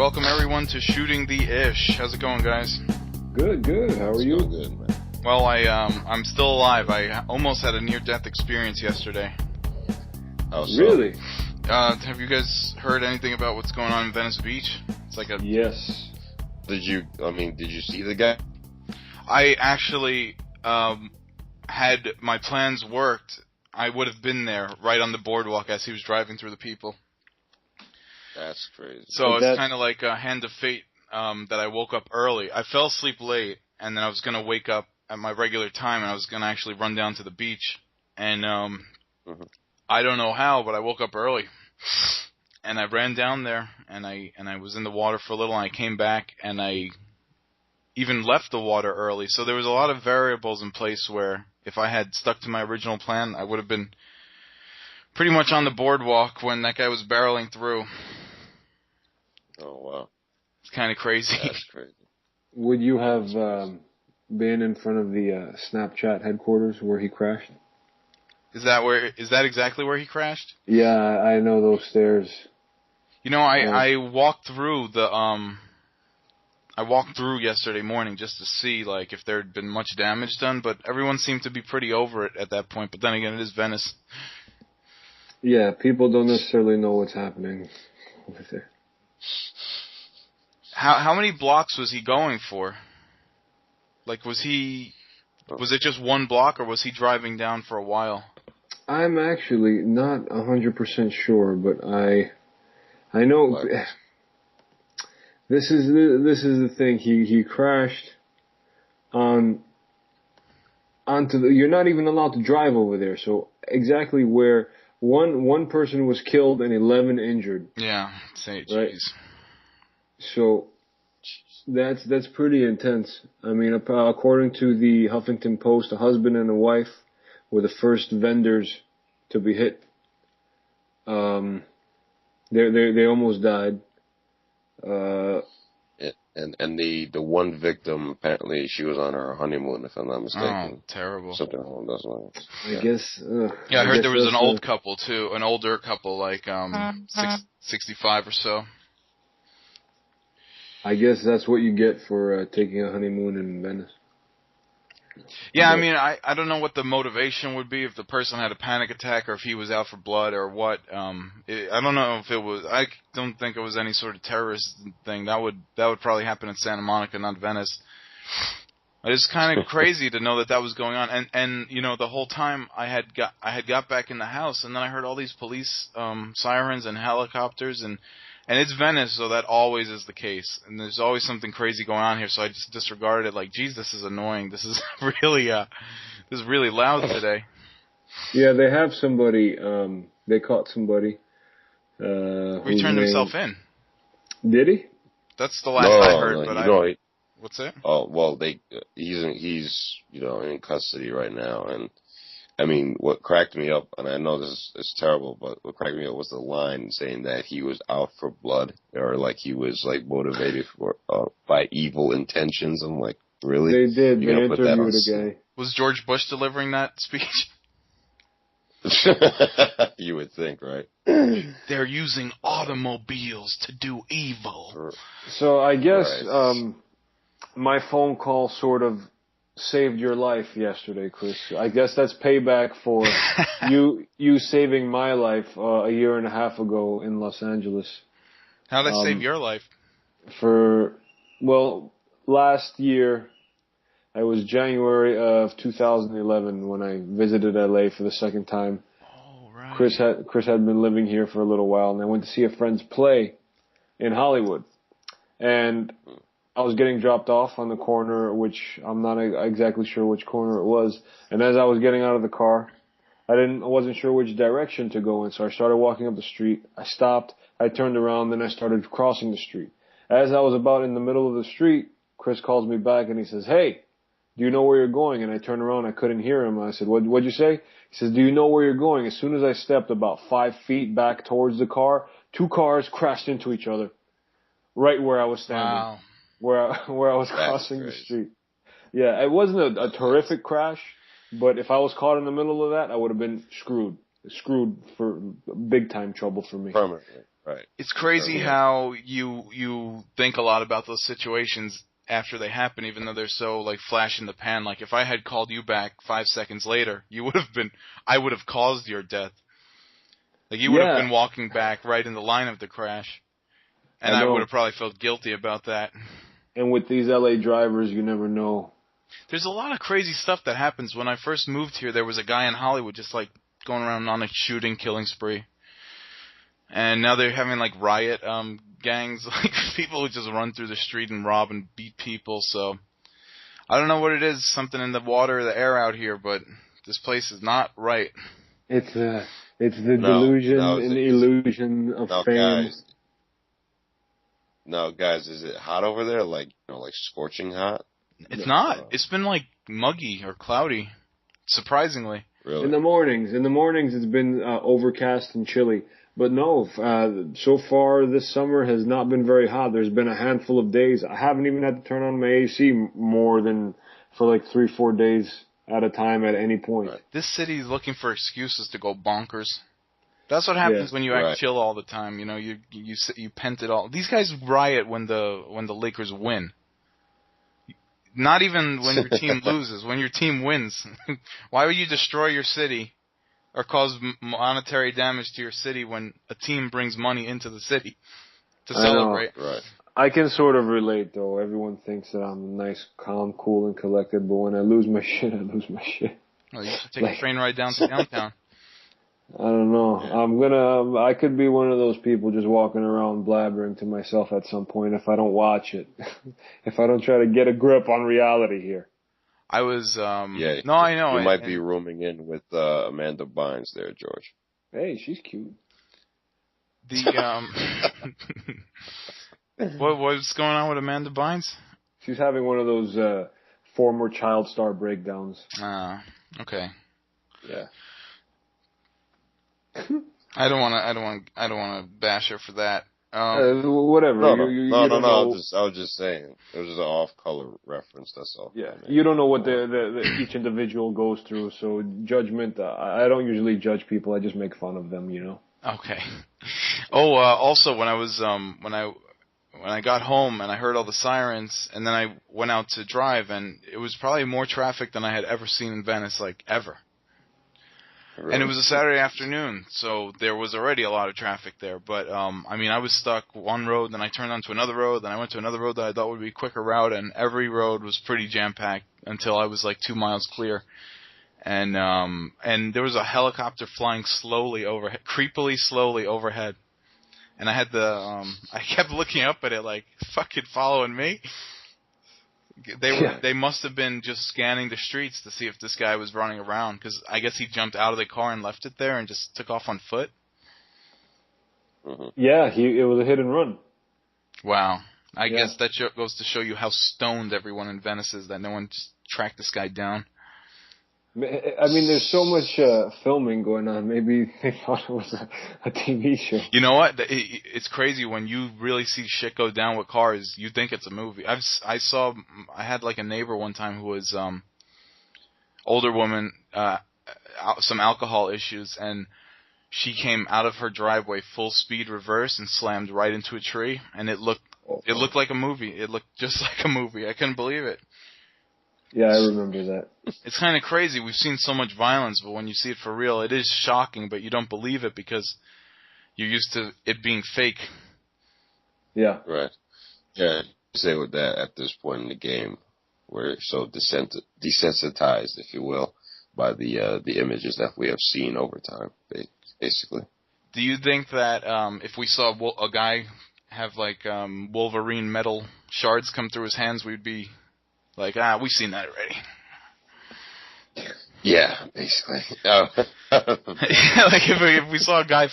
welcome everyone to Shooting the Ish. How's it going, guys? Good. How are you? Good, man. Well, I'm still alive. I almost had a near-death experience yesterday. How so? Really? Have you guys heard anything about what's going on in Venice Beach? It's like a... Yes. Did you see the guy? I actually, had my plans worked, I would have been there right on the boardwalk as he was driving through the people. That's crazy. So it's kind of like a hand of fate that I woke up early. I fell asleep late, and then I was going to wake up at my regular time, and I was going to actually run down to the beach. And I don't know how, but I woke up early. And I ran down there, and I was in the water for a little, and I came back, and I even left the water early. So there was a lot of variables in place where if I had stuck to my original plan, I would have been pretty much on the boardwalk when that guy was barreling through. Oh, wow. It's kind of crazy. That's crazy. Would you have been in front of the Snapchat headquarters where he crashed? Is that exactly where he crashed? Yeah, I know those stairs. You know, I walked through I walked through yesterday morning just to see like if there had been much damage done, but everyone seemed to be pretty over it at that point. But then again, it is Venice. Yeah, people don't necessarily know what's happening over there. How many blocks was he going for? Like, was it just one block, or was he driving down for a while? I'm actually not 100% sure, but I know What? this is the thing. He crashed onto the. You're not even allowed to drive over there. So exactly where one person was killed and 11 injured. Yeah, say it, right? jeez. So that's pretty intense. I mean, according to the Huffington Post, a husband and a wife were the first vendors to be hit. They almost died. And the one victim, apparently she was on her honeymoon, if I'm not mistaken. Oh, terrible. Something along those lines. I guess. Yeah, I heard there was an old couple too, an older couple, like 65 or so. I guess that's what you get for taking a honeymoon in Venice. Yeah, I mean, I don't know what the motivation would be if the person had a panic attack or if he was out for blood or what. I don't know if it was. I don't think it was any sort of terrorist thing. That would probably happen in Santa Monica, not Venice. It's kind of crazy to know that was going on. And you know, the whole time I had got back in the house, and then I heard all these police sirens and helicopters and it's Venice, so that always is the case. And there's always something crazy going on here, so I just disregarded it like, geez, this is annoying. This is really loud today. Yeah, they have somebody, they caught somebody. He turned himself in. Did he? That's the last I heard, but what's that? Oh, well, he's in custody right now, and I mean, what cracked me up, and I know this is terrible, but what cracked me up was the line saying that he was out for blood, or like he was like motivated by evil intentions. I'm like, really? They did. They interviewed a guy. Was George Bush delivering that speech? You would think, right? They're using automobiles to do evil. So I guess my phone call sort of saved your life yesterday, Chris. I guess that's payback for you saving my life a year and a half ago in Los Angeles. How did I save your life? Last year, it was January of 2011 when I visited LA for the second time. Oh, right. Chris had been living here for a little while, and I went to see a friend's play in Hollywood. And I was getting dropped off on the corner, which I'm not exactly sure which corner it was. And as I was getting out of the car, I wasn't sure which direction to go in, so I started walking up the street. I stopped, I turned around, then I started crossing the street. As I was about in the middle of the street, Chris calls me back and he says, "Hey, do you know where you're going?" And I turned around, I couldn't hear him. I said, What'd you say? He says, "Do you know where you're going?" As soon as I stepped about 5 feet back towards the car, 2 cars crashed into each other right where I was standing. Wow. Where I was crossing the street. Yeah, it wasn't a terrific crash, but if I was caught in the middle of that, I would have been screwed for big time trouble for me. Permanently. Right. It's crazy Yeah. how you think a lot about those situations after they happen, even though they're so like flash in the pan. Like if I had called you back 5 seconds later, I would have caused your death. Like you would have Yeah, been walking back right in the line of the crash, and I I would have know. probably felt guilty about that. And with these LA drivers, you never know. There's a lot of crazy stuff that happens. When I first moved here, there was a guy in Hollywood just like going around on a shooting, killing spree. And now they're having like riot gangs, like people who just run through the street and rob and beat people. So I don't know what it is, something in the water or the air out here, but this place is not right. It's the No, delusion and illusion of now, fame. guys, is it hot over there? Like, like scorching hot? It's not. It's been like muggy or cloudy, surprisingly. Really? In the mornings it's been overcast and chilly. But no, so far this summer has not been very hot. There's been a handful of days. I haven't even had to turn on my AC more than for like 3-4 days at a time at any point. Right. This city is looking for excuses to go bonkers. That's what happens when you act chill all the time. You pent it all. These guys riot when the Lakers win. Not even when your team loses. When your team wins, why would you destroy your city or cause monetary damage to your city when a team brings money into the city to celebrate? Right. I can sort of relate though. Everyone thinks that I'm nice, calm, cool, and collected, but when I lose my shit, I lose my shit. Well, you should take a train ride down to downtown. I don't know. I could be one of those people just walking around blabbering to myself at some point if I don't watch it. If I don't try to get a grip on reality here. I was, Yeah. no, I know. You might be rooming in with Amanda Bynes there, George. Hey, she's cute. What's going on with Amanda Bynes? She's having one of those former child star breakdowns. Okay. Yeah. I don't want to bash her for that. Whatever. No. Know. I was just saying. It was just an off-color reference. That's all. Yeah. You don't know what the each individual goes through, so judgment. I don't usually judge people. I just make fun of them. Okay. Oh, also when I was when I got home and I heard all the sirens, and then I went out to drive, and it was probably more traffic than I had ever seen in Venice, like ever. Really? And it was a Saturday afternoon, so there was already a lot of traffic there. But I was stuck one road, then I turned onto another road, then I went to another road that I thought would be a quicker route, and every road was pretty jam-packed until I was like 2 miles clear. And there was a helicopter flying slowly overhead, creepily slowly overhead. And I had I kept looking up at it like, fucking following me. They must have been just scanning the streets to see if this guy was running around, because I guess he jumped out of the car and left it there and just took off on foot. Mm-hmm. Yeah, it was a hit and run. Wow. I guess that goes to show you how stoned everyone in Venice is, that no one just tracked this guy down. I mean, there's so much filming going on. Maybe they thought it was a TV show. You know what? It's crazy when you really see shit go down with cars. You think it's a movie. I had like a neighbor one time who was older woman, some alcohol issues, and she came out of her driveway full speed reverse and slammed right into a tree, and it looked like a movie. It looked just like a movie. I couldn't believe it. Yeah, I remember that. It's kind of crazy. We've seen so much violence, but when you see it for real, it is shocking, but you don't believe it because you're used to it being fake. Yeah. Right. Yeah, say with that at this point in the game, we're so desensitized, if you will, by the images that we have seen over time, basically. Do you think that if we saw a guy have like Wolverine metal shards come through his hands, we'd be like, we've seen that already? Yeah, basically. Like if we saw a guy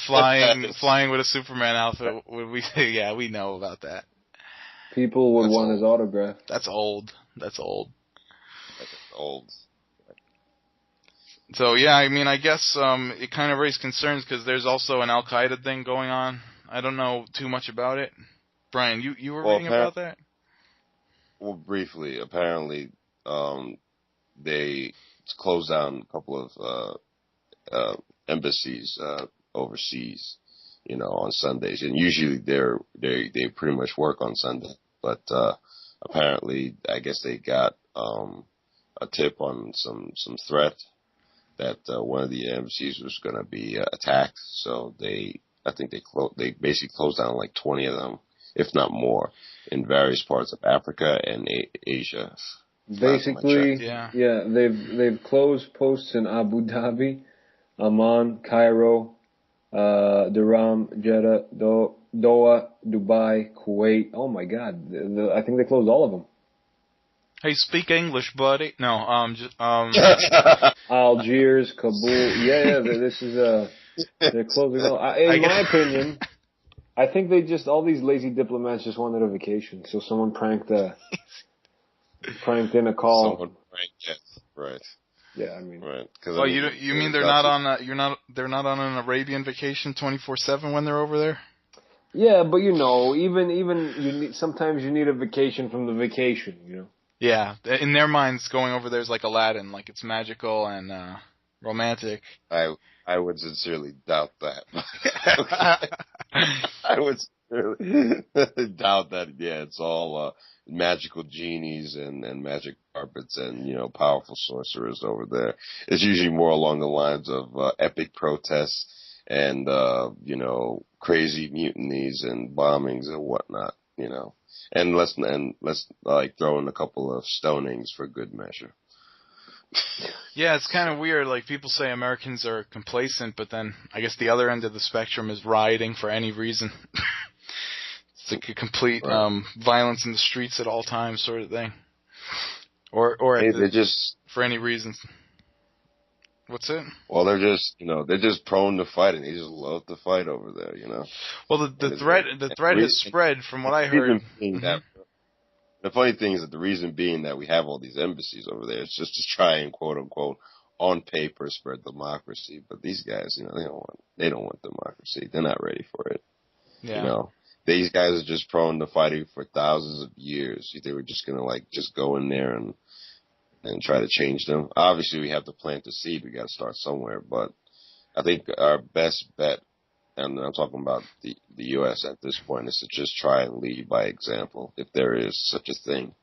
flying with a Superman outfit, would we say, yeah, we know about that? People would want his autograph. That's old. That's old. So yeah, I guess it kind of raised concerns because there's also an Al-Qaeda thing going on. I don't know too much about it. Brian, you were reading about that? Well, briefly, apparently, they closed down a couple of embassies overseas on Sundays. And usually they pretty much work on Sunday. But apparently, I guess they got a tip on some threat that one of the embassies was going to be attacked. So I think they basically closed down like 20 of them, if not more, in various parts of Africa and Asia. Basically, yeah, they've closed posts in Abu Dhabi, Amman, Cairo, Durham, Jeddah, Doha, Dubai, Kuwait. Oh my God, I think they closed all of them. Hey, speak English, buddy. No, Algiers, Kabul. Yeah, this is they're closing all. In my opinion, I think all these lazy diplomats just wanted a vacation. So someone pranked in a call. Someone pranked, yes, right. Yeah, I mean, right. Well, you mean they're not on an Arabian vacation 24/7 when they're over there? Yeah, but even sometimes you need a vacation from the vacation, Yeah, in their minds, going over there is like Aladdin, like it's magical and romantic. I would sincerely doubt that. I would sincerely doubt that. Yeah, it's all magical genies and magic carpets and powerful sorcerers over there. It's usually more along the lines of epic protests and crazy mutinies and bombings and whatnot. And let's like throw in a couple of stonings for good measure. Yeah, it's kind of weird. Like, people say Americans are complacent, but then I guess the other end of the spectrum is rioting for any reason. It's like a complete violence in the streets at all times sort of thing. Or for any reason. What's it? Well, they're just prone to fighting. They just love to fight over there, Well, the threat has spread from what I heard. The funny thing is that the reason being that we have all these embassies over there is just to try and quote unquote on paper spread democracy. But these guys, they don't want democracy. They're not ready for it. Yeah. These guys are just prone to fighting for thousands of years. They were just gonna just go in there and try to change them. Obviously, we have to plant the seed. We got to start somewhere. But I think our best bet, and I'm talking about the U.S. at this point, is to just try and lead by example, if there is such a thing.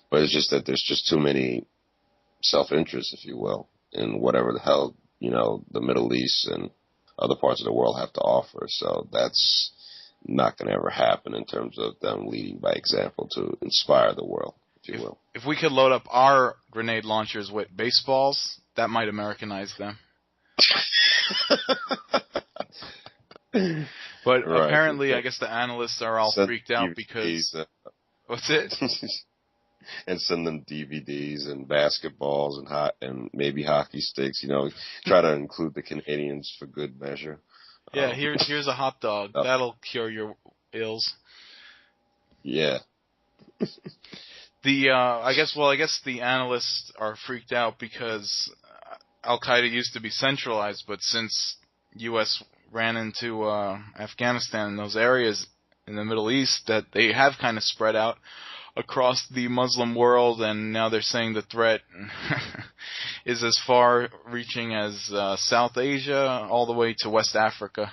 But it's just that there's just too many self-interests, if you will, in whatever the hell, the Middle East and other parts of the world have to offer. So that's not going to ever happen in terms of them leading by example to inspire the world, if you will. If we could load up our grenade launchers with baseballs, that might Americanize them. But apparently, I guess the analysts are all freaked out because... What's it? And send them DVDs and basketballs and maybe hockey sticks, try to include the Canadians for good measure. Yeah, here's a hot dog. That'll cure your ills. Yeah. I guess the analysts are freaked out because Al-Qaeda used to be centralized, but since U.S. ran into Afghanistan and those areas in the Middle East, that they have kind of spread out across the Muslim world, and now they're saying the threat is as far-reaching as South Asia all the way to West Africa.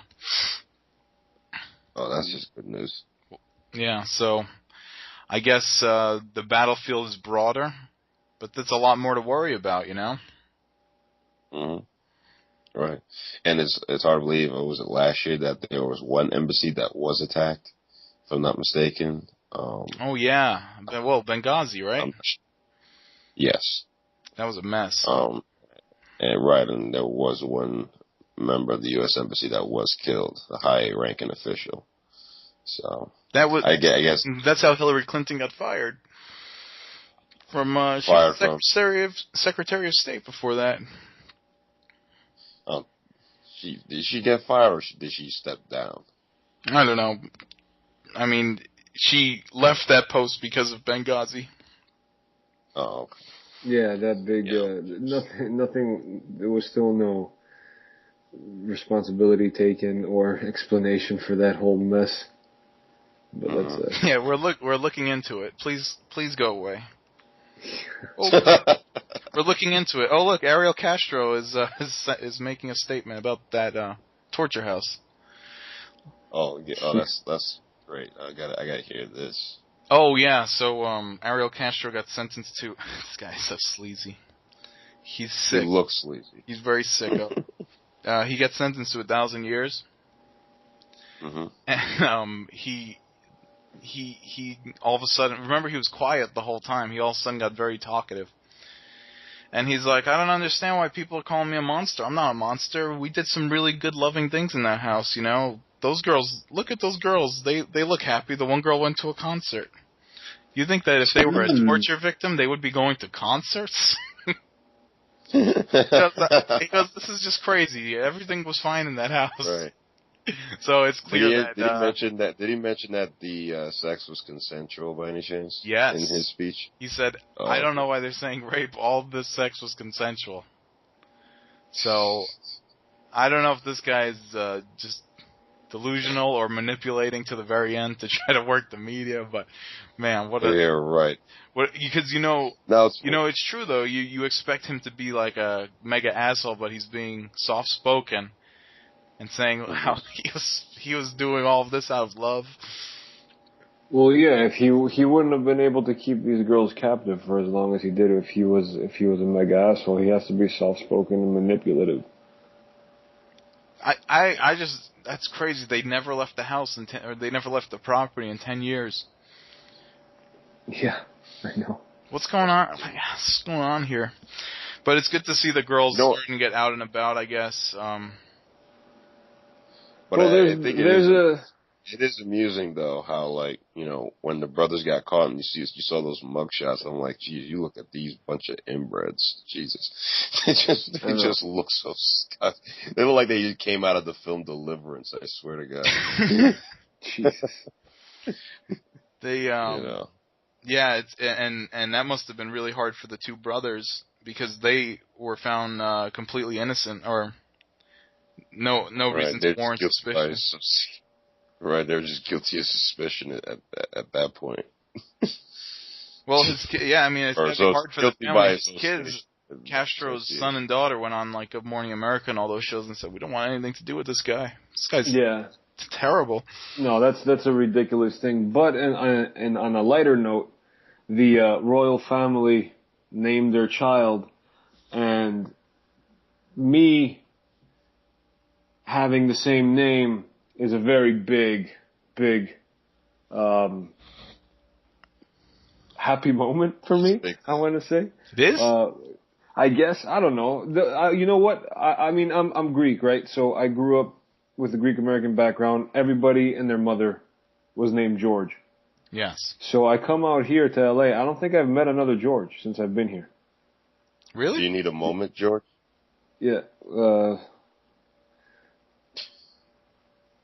Oh, that's just good news. Yeah, so I guess the battlefield is broader, but that's a lot more to worry about, Mm-hmm. Right. And it's hard to believe, was it last year that there was one embassy that was attacked, if I'm not mistaken? Oh, yeah. Well, Benghazi, right? Yes. That was a mess. And there was one member of the U.S. Embassy that was killed, a high-ranking official. So that was, I guess that's how Hillary Clinton got fired. From Secretary of State before that. Did she get fired or did she step down? I don't know. I mean, she left that post because of Benghazi. Oh, okay. Yeah, that big, nothing, there was still no responsibility taken or explanation for that whole mess. But that's yeah, we're looking into it. Please go away. Oh, we're looking into it. Oh, look, Ariel Castro is making a statement about that torture house. Oh, yeah, oh, that's great. I gotta hear this. Oh yeah, so Ariel Castro got sentenced to. This guy is so sleazy. He's He sick. looks sleazy. He's very sicko. He got sentenced to 1,000 years, and he all of a sudden, remember he was quiet the whole time. He all of a sudden got very talkative, and he's like, I don't understand why people are calling me a monster. I'm not a monster. We did some really good, loving things in that house. You know, those girls. Look at those girls. They look happy. The one girl went to a concert. You think that if they were a torture victim, they would be going to concerts? He goes, this is just crazy. Everything was fine in that house. Right. So it's clear Did he mention that the sex was consensual by any chance? Yes. In his speech? He said, I don't know why they're saying rape. All of this sex was consensual. So, I don't know if this guy is just delusional or manipulating to the very end to try to work the media, but man, what a... Yeah, right. Because it's true though. You expect him to be like a mega asshole, but he's being soft spoken and saying how he was doing all of this out of love. Well, yeah, if he wouldn't have been able to keep these girls captive for as long as he did if he was a mega asshole. He has to be soft spoken and manipulative. I just, that's crazy. They never left the house or they never left the property in 10 years. Yeah, I know. What's going on? What's going on here? But it's good to see the girls starting to get out and about, I guess. But I think it is amusing though how, like, you know, when the brothers got caught and you saw those mugshots, I'm like, geez, you look at these bunch of inbreds, Jesus, they just look so disgusting. They look like they just came out of the film Deliverance. I swear to God. Jesus. They yeah, it's and that must have been really hard for the two brothers because they were found completely innocent or no reason to warrant suspicion. Right, they're just guilty of suspicion at that point. Well, it's gotta be hard for the family. His kids, Castro's son and daughter, went on like Good Morning America and all those shows and said, "We don't want anything to do with this guy. This guy's terrible." No, that's a ridiculous thing. But and on a lighter note, the royal family named their child, and me having the same name is a very big happy moment for me, I want to say. It is? I guess, I don't know. You know what? I mean, I'm Greek, right? So I grew up with a Greek-American background. Everybody and their mother was named George. Yes. So I come out here to LA. I don't think I've met another George since I've been here. Really? Do you need a moment, George? Yeah.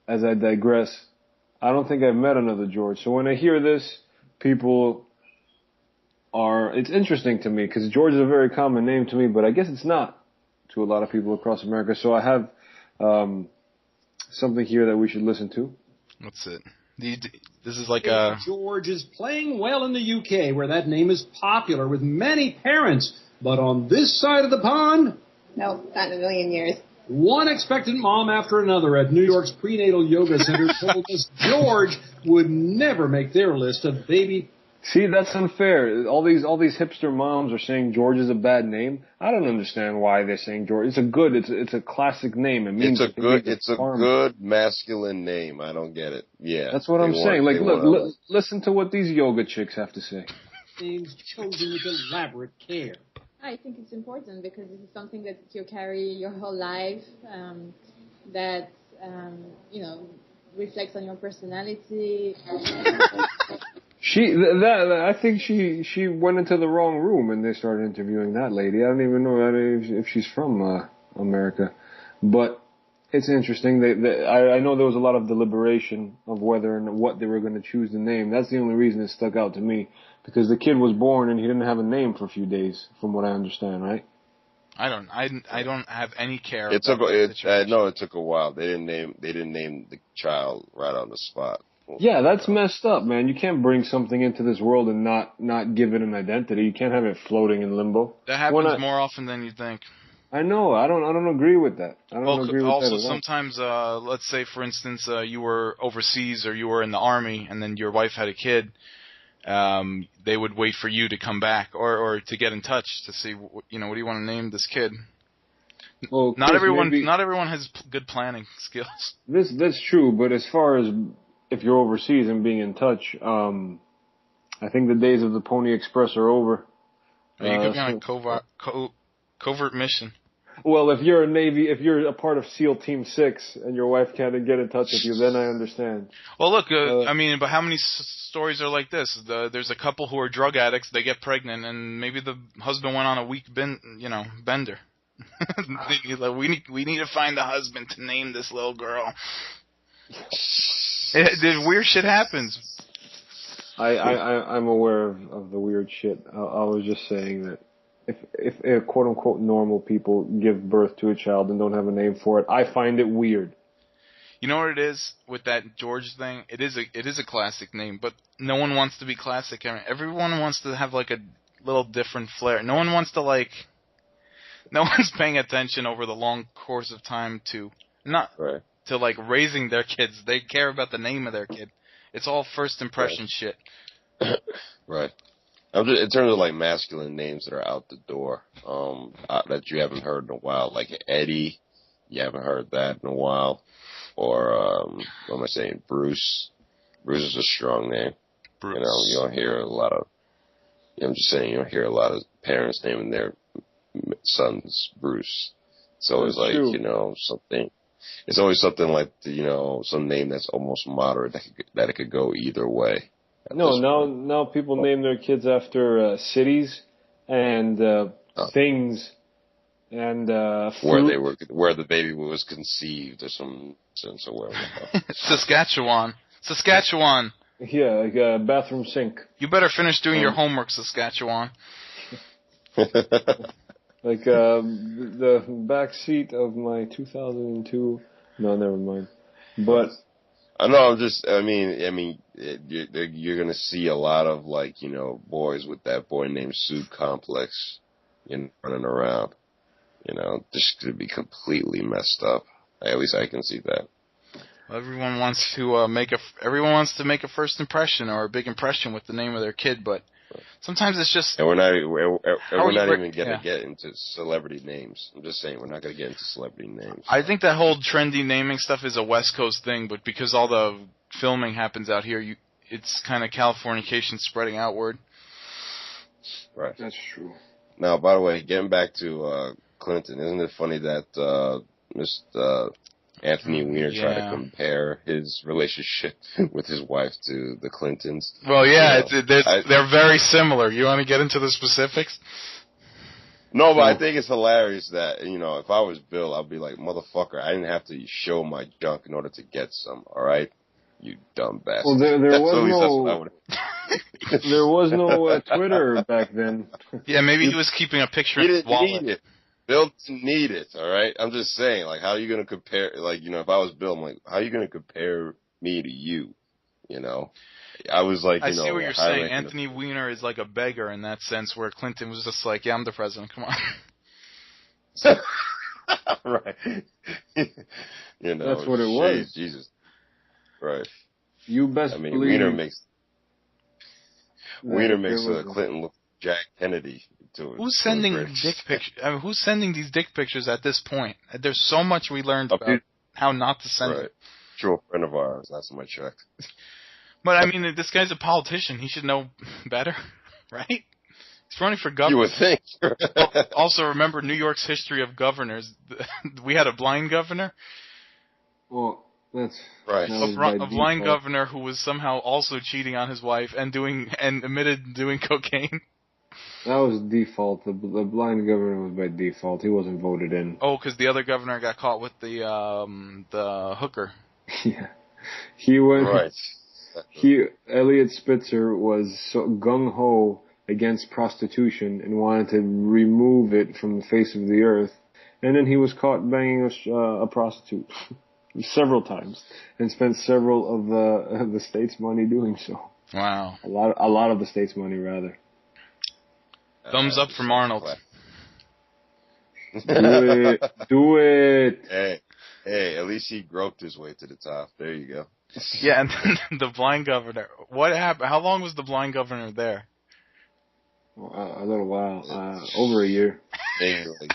As I digress, I don't think I've met another George. So when I hear this, it's interesting to me because George is a very common name to me, but I guess it's not to a lot of people across America. So I have something here that we should listen to. What's it? This is like George is playing well in the UK, where that name is popular with many parents. But on this side of the pond, no, not in a million years. One expectant mom after another at New York's prenatal yoga center told us George would never make their list of baby. See, that's unfair. All these hipster moms are saying George is a bad name. I don't understand why they're saying George. It's a classic name. It means it's a good masculine name. I don't get it. Yeah. That's what I'm saying. Like, look, listen to what these yoga chicks have to say. Names chosen with elaborate care. I think it's important because this is something that you carry your whole life, that, reflects on your personality. I think she went into the wrong room and they started interviewing that lady. I don't even know if she's from America, but it's interesting. I know there was a lot of deliberation of whether and what they were going to choose the name. That's the only reason it stuck out to me, because the kid was born and he didn't have a name for a few days, from what I understand, right? I don't have any care. It took a while. They didn't name the child right on the spot. Yeah, that's messed up, man. You can't bring something into this world and not give it an identity. You can't have it floating in limbo. That happens more often than you think. I know. I don't agree with that. I don't Well, agree with also that at all. sometimes, let's say for instance, you were overseas or you were in the army, and then your wife had a kid. They would wait for you to come back or to get in touch to see, what do you want to name this kid? Well, Not Chris, everyone has good planning skills. That's true, but as far as if you're overseas and being in touch, I think the days of the Pony Express are over. You could be on a covert mission. Well, if you're a part of SEAL Team 6 and your wife can't get in touch with you, then I understand. Well, look, but how many stories are like this? There's a couple who are drug addicts, they get pregnant, and maybe the husband went on a week bender. We need to find the husband to name this little girl. Weird shit happens. I'm aware of the weird shit. I was just saying that if quote unquote normal people give birth to a child and don't have a name for it, I find it weird. You know what it is with that George thing? It is a classic name, but no one wants to be classic. I mean, everyone wants to have like a little different flair. No one's paying attention over the long course of time to like raising their kids. They care about the name of their kid. It's all first impression shit. Right. In terms of like masculine names that are out the door, that you haven't heard in a while, like Eddie, you haven't heard that in a while, or what am I saying? Bruce. Bruce is a strong name. Bruce. You don't hear a lot of. I'm just saying you don't hear a lot of parents naming their sons Bruce. It's always like something. It's always something like some name that's almost moderate that it could go either way. Now people name their kids after cities and things and fruit. where the baby was conceived or some sense or wherever. Saskatchewan. Yeah, like a bathroom sink. You better finish doing your homework, Saskatchewan. Like the back seat of my 2002. No, never mind. But I know. You're gonna see a lot of boys with that boy named Sue complex, running around. Just to be completely messed up. At least I can see that. Everyone wants to make a first impression or a big impression with the name of their kid, but sometimes it's just. And we're not even gonna get into celebrity names. I'm just saying we're not gonna get into celebrity names. I think that whole trendy naming stuff is a West Coast thing, but because all the filming happens out here, it's kind of Californication spreading outward. Right. That's true. Now, by the way, getting back to Clinton, isn't it funny that Mr. Anthony Weiner tried to compare his relationship with his wife to the Clintons? Well, yeah, they're very similar. You want to get into the specifics? No, but I think it's hilarious that, if I was Bill, I'd be like, motherfucker, I didn't have to show my junk in order to get some, alright? You dumb bastard. Well, there was no Twitter back then. Yeah, maybe he was keeping a picture in his wallet. Need it. Bill didn't need it, alright? I'm just saying, how are you going to compare, if I was Bill, I'm like, how are you going to compare me to you, I was like, I see what you're saying. Anthony Weiner is like a beggar in that sense, where Clinton was just like, yeah, I'm the president, come on. Right. That's what it was. Jesus. Right. You best believe. Weiner makes Clinton look like Jack Kennedy. Who's sending dick pictures? Who's sending these dick pictures at this point? There's so much we learned about how not to send it. True, a friend of ours. Last time I checked. But this guy's a politician. He should know better, right? He's running for governor. You would think. Also, remember New York's history of governors. We had a blind governor. Well, that's right. A blind governor who was somehow also cheating on his wife and admitted doing cocaine. That was default. The blind governor was by default. He wasn't voted in. Oh, because the other governor got caught with the hooker. Yeah, he went. Right. Elliot Spitzer was so gung-ho against prostitution and wanted to remove it from the face of the earth, and then he was caught banging a prostitute several times and spent several of the state's money doing so. Wow. A lot of the state's money, rather. Thumbs up from Arnold. Do it. Hey, at least he groped his way to the top. There you go. Yeah, and then the blind governor. What happened? How long was the blind governor there? A little while, over a year. Anyway.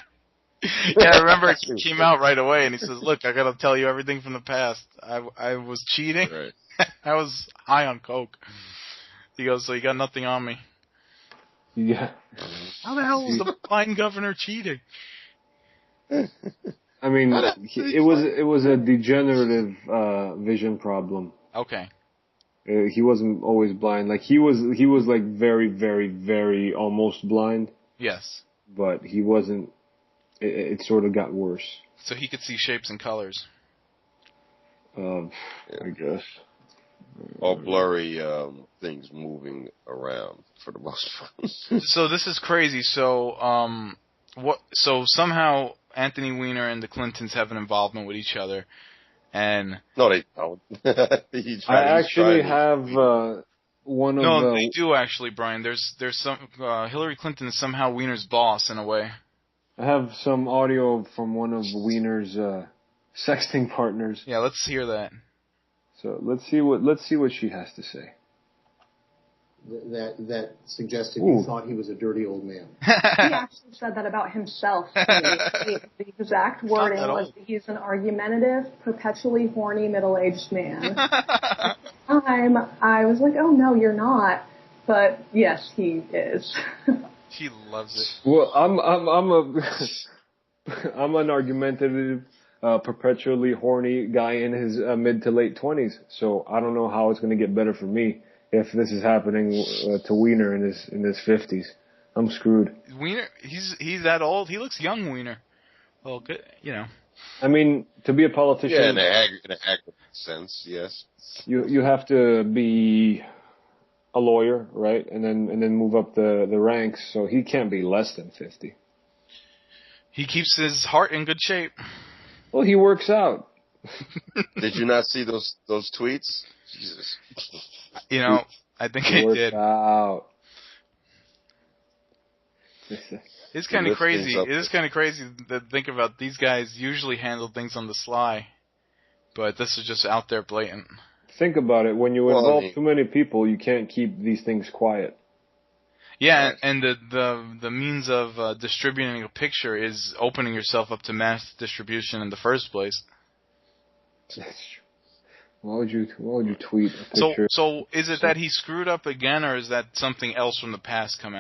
Yeah, I remember he came out right away and he says, "Look, I gotta tell you everything from the past. I was cheating. Right. I was high on coke." He goes, "So you got nothing on me." Yeah. How the hell was the blind governor cheating? I mean, it was a degenerative vision problem. Okay. He wasn't always blind. Like he was like very, very, very almost blind. Yes. But he wasn't. It sort of got worse. So he could see shapes and colors. I guess. All blurry things moving around for the most part. So this is crazy. So So somehow Anthony Weiner and the Clintons have an involvement with each other, and no, they don't. I actually have one of. No, they do actually, Brian. There's some Hillary Clinton is somehow Weiner's boss in a way. I have some audio from one of Weiner's sexting partners. Yeah, let's hear that. So let's see what she has to say. That suggested you thought he was a dirty old man. He actually said that about himself. The exact wording was that he's an argumentative, perpetually horny, middle-aged man. At the time, I was like, oh no, you're not. But yes, he is. She loves it. Well, I'm an argumentative, perpetually horny guy in his mid to late 20s. So I don't know how it's going to get better for me if this is happening to Weiner in his 50s. I'm screwed. Weiner, he's that old. He looks young, Weiner. Well, good, you know. I mean, to be a politician, yeah, in an aggregate sense, yes. You have to be a lawyer, right? And then move up the ranks. So he can't be less than 50. He keeps his heart in good shape. Well, he works out. Did you not see those tweets? Jesus. You know, I think I did. Out. It's kind of crazy. It is kind of crazy to think about. These guys usually handle things on the sly, but this is just out there blatant. Think about it. When you involve too many people, you can't keep these things quiet. Yeah, and the means of distributing a picture is opening yourself up to mass distribution in the first place. That's true. Why would you tweet a picture? So is it that he screwed up again, or is that something else from the past came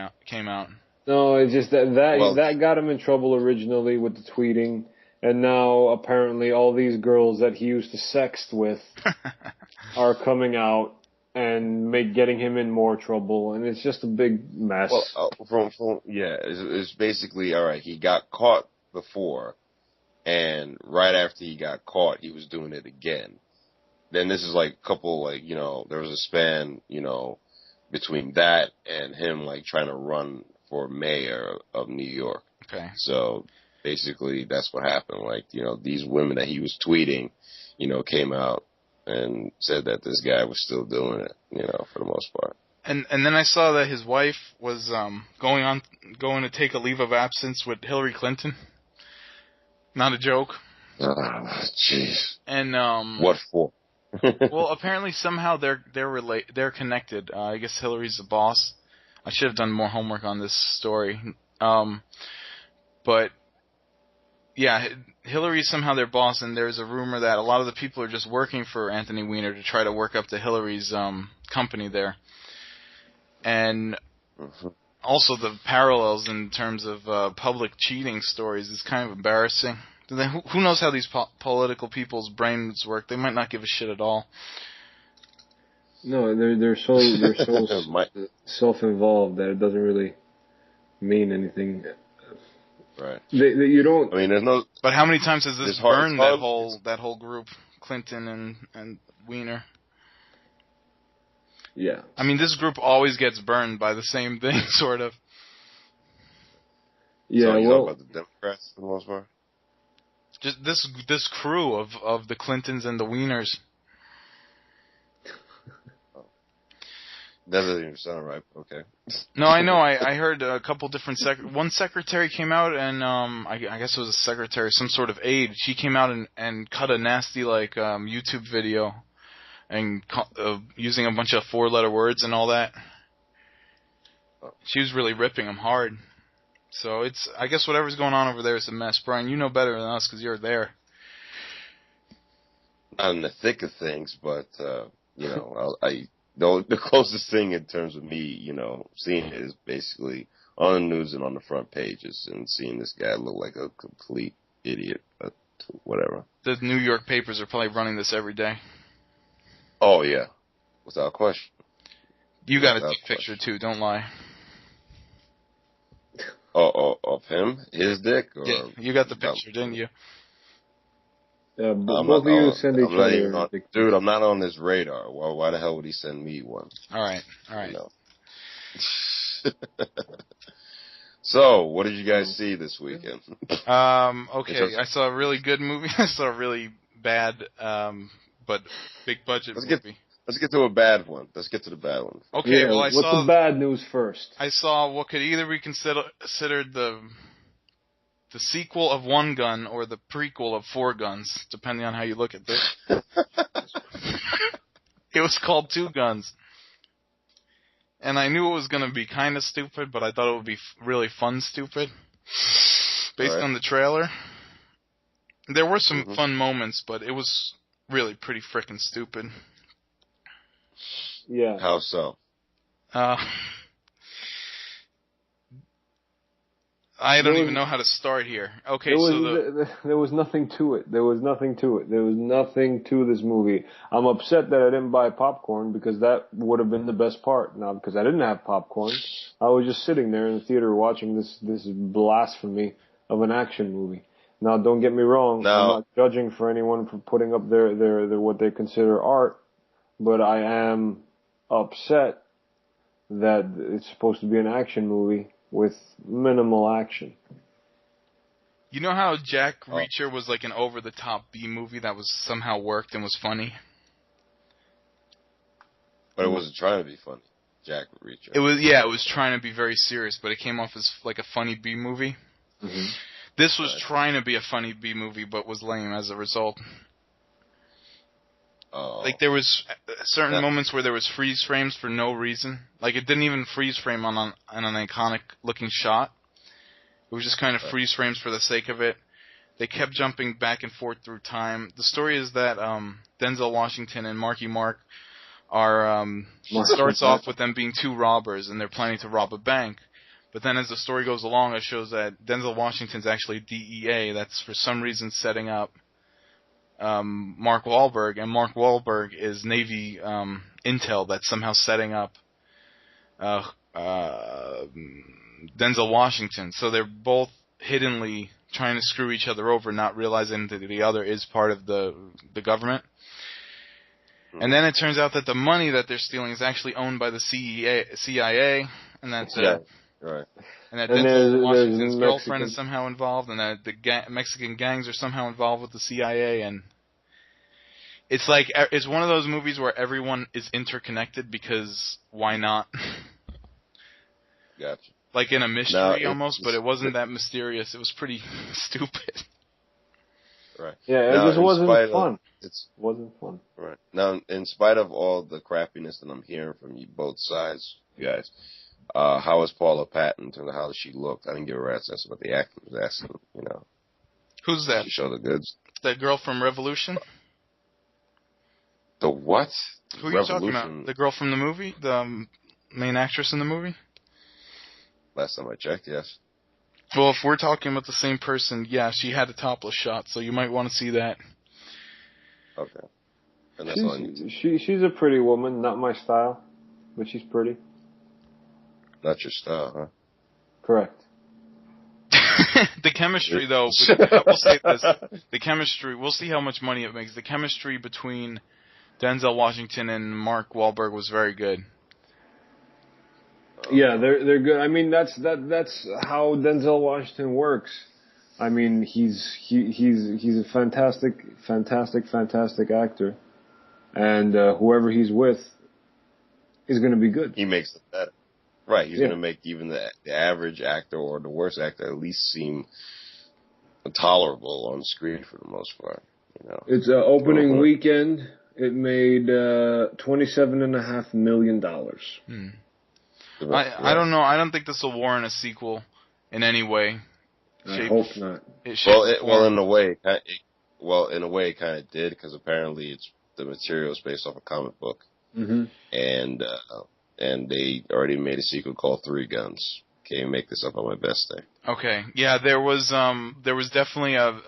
out? No, it's just that got him in trouble originally with the tweeting, and now apparently all these girls that he used to sext with are coming out and getting him in more trouble, and it's just a big mess. Well, it's basically all right. He got caught before, and right after he got caught, he was doing it again. Then this is like a couple, there was a span, between that and him trying to run for mayor of New York. Okay. So basically, that's what happened. These women that he was tweeting, came out and said that this guy was still doing it, for the most part. And then I saw that his wife was going to take a leave of absence with Hillary Clinton. Not a joke. Jeez. And what for? Well, apparently somehow they're connected. I guess Hillary's the boss. I should have done more homework on this story. But yeah, Hillary's somehow their boss, and there's a rumor that a lot of the people are just working for Anthony Weiner to try to work up to Hillary's company there. And also the parallels in terms of public cheating stories is kind of embarrassing. Who knows how these political people's brains work? They might not give a shit at all. No, they're so self-involved that it doesn't really mean anything. Right. You don't. I mean, there's no. But how many times has this burned that whole group, Clinton and Weiner? Yeah. I mean, this group always gets burned by the same thing, sort of. Yeah. So you know about the Democrats for the most part? Just this crew of the Clintons and the Weiners. doesn't even sound right. Okay. No, I know. I heard a couple different one secretary came out, and I guess it was a secretary, some sort of aide. She came out and cut a nasty YouTube video, and using a bunch of 4-letter words and all that. She was really ripping him hard. So I guess whatever's going on over there is a mess. Brian, you know better than us because you're there. Not in the thick of things, but the closest thing in terms of me, seeing it is basically on the news and on the front pages, and seeing this guy look like a complete idiot. But whatever. The New York papers are probably running this every day. Oh yeah, without question. You got a dick picture too. Don't lie. Oh, of him, his dick, or yeah, you got the picture, didn't you? Both of you send each other. Dude, I'm not on his radar. Well, why the hell would he send me one? All right. So, what did you guys see this weekend? Okay, I saw a really good movie. I saw a really bad, but big budget movie. Let's get to a bad one. Let's get to the bad one. Okay, well, what's the bad news first? I saw what could either be considered the sequel of One Gun or the prequel of Four Guns, depending on how you look at this. It was called Two Guns. And I knew it was going to be kind of stupid, but I thought it would be really fun stupid. Based on the trailer. There were some fun moments, but it was really pretty frickin' stupid. Yeah. How so? I don't even know how to start here. Okay, there was nothing to it. There was nothing to this movie. I'm upset that I didn't buy popcorn because that would have been the best part. Now, because I didn't have popcorn, I was just sitting there in the theater watching this blasphemy of an action movie. Now, don't get me wrong. I'm not judging for anyone for putting up their what they consider art, but I am upset that it's supposed to be an action movie with minimal action. You know how Jack Reacher was like an over-the-top B movie that was somehow worked and was funny? But it wasn't trying to be funny, Jack Reacher. It was trying to be very serious, but it came off as like a funny B movie. Mm-hmm. This was trying to be a funny B movie, but was lame as a result. Like there was certain moments where there was freeze frames for no reason. Like it didn't even freeze frame on an iconic looking shot. It was just kind of freeze frames for the sake of it. They kept jumping back and forth through time. The story is that Denzel Washington and Marky Mark are starts off with them being two robbers and they're planning to rob a bank. But then as the story goes along, it shows that Denzel Washington's actually DEA that's for some reason setting up Mark Wahlberg, and Mark Wahlberg is Navy intel that's somehow setting up Denzel Washington. So they're both hiddenly trying to screw each other over, not realizing that the other is part of the government. And then it turns out that the money that they're stealing is actually owned by the CIA, and that and that Denzel Washington's girlfriend is somehow involved, and that the Mexican gangs are somehow involved with the CIA, and it's like it's one of those movies where everyone is interconnected because why not? Gotcha. Like in a mystery almost, but it wasn't that mysterious. It was pretty stupid. Right. Yeah, it just wasn't fun. It wasn't fun. Right. Now, in spite of all the crappiness that I'm hearing from you, both sides, you guys, how is Paula Patton in terms of how she looked? I didn't give her access, but the actor was asking, Who's that? She show the goods. That girl from Revolution? The what? Who are you talking about? The girl from the movie? The main actress in the movie? Last time I checked, yes. Well, if we're talking about the same person, yeah, she had a topless shot, so you might want to see that. Okay. And that's all I need to. She's a pretty woman, not my style, but she's pretty. Not your style, huh? Correct. The chemistry, though, we'll say this. The chemistry, we'll see how much money it makes. The chemistry between Denzel Washington and Mark Wahlberg was very good. Yeah, they're good. I mean, that's how Denzel Washington works. I mean, he's a fantastic actor, and whoever he's with is going to be good. He makes it better. Right, he's going to make even the average actor or the worst actor at least seem tolerable on screen for the most part. You know, its opening weekend, it made $27.5 million. I don't know. I don't think this will warrant a sequel in any way. I hope not. In a way, it kind of did, because apparently the material is based off a comic book, and they already made a sequel called Three Guns. Can't make this up on my best day. Okay, yeah, there was definitely a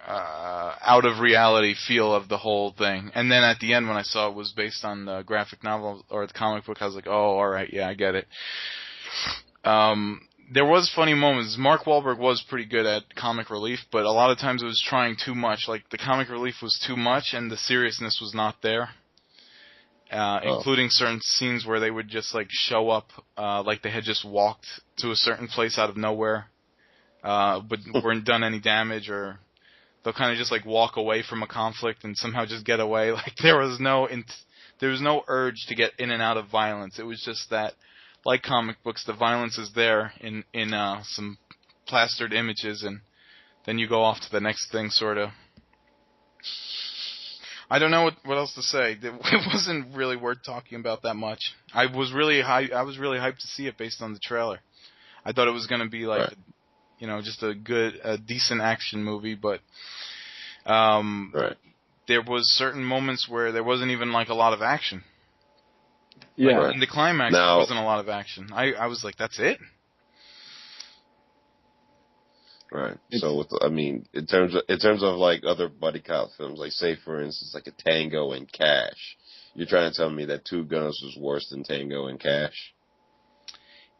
out of reality feel of the whole thing, and then at the end when I saw it was based on the graphic novel or the comic book, I was like, oh, all right, yeah, I get it. There was funny moments. Mark Wahlberg was pretty good at comic relief, but a lot of times it was trying too much. Like, the comic relief was too much, and the seriousness was not there. Including certain scenes where they would just, like, show up, like they had just walked to a certain place out of nowhere, but weren't done any damage, or they'll kind of just, like, walk away from a conflict and somehow just get away. Like, there was no urge to get in and out of violence. It was just that, like comic books, the violence is there in some plastered images, and then you go off to the next thing, sort of. I don't know what else to say. It wasn't really worth talking about that much. I was really hyped to see it based on the trailer. I thought it was going to be like, just a decent action movie, but there was certain moments where there wasn't even like a lot of action. Yeah. Like, in the climax, there wasn't a lot of action. I was like, that's it? Right. So, in terms of like other buddy cop films, like say for instance, like a Tango and Cash, you're trying to tell me that Two Guns was worse than Tango and Cash?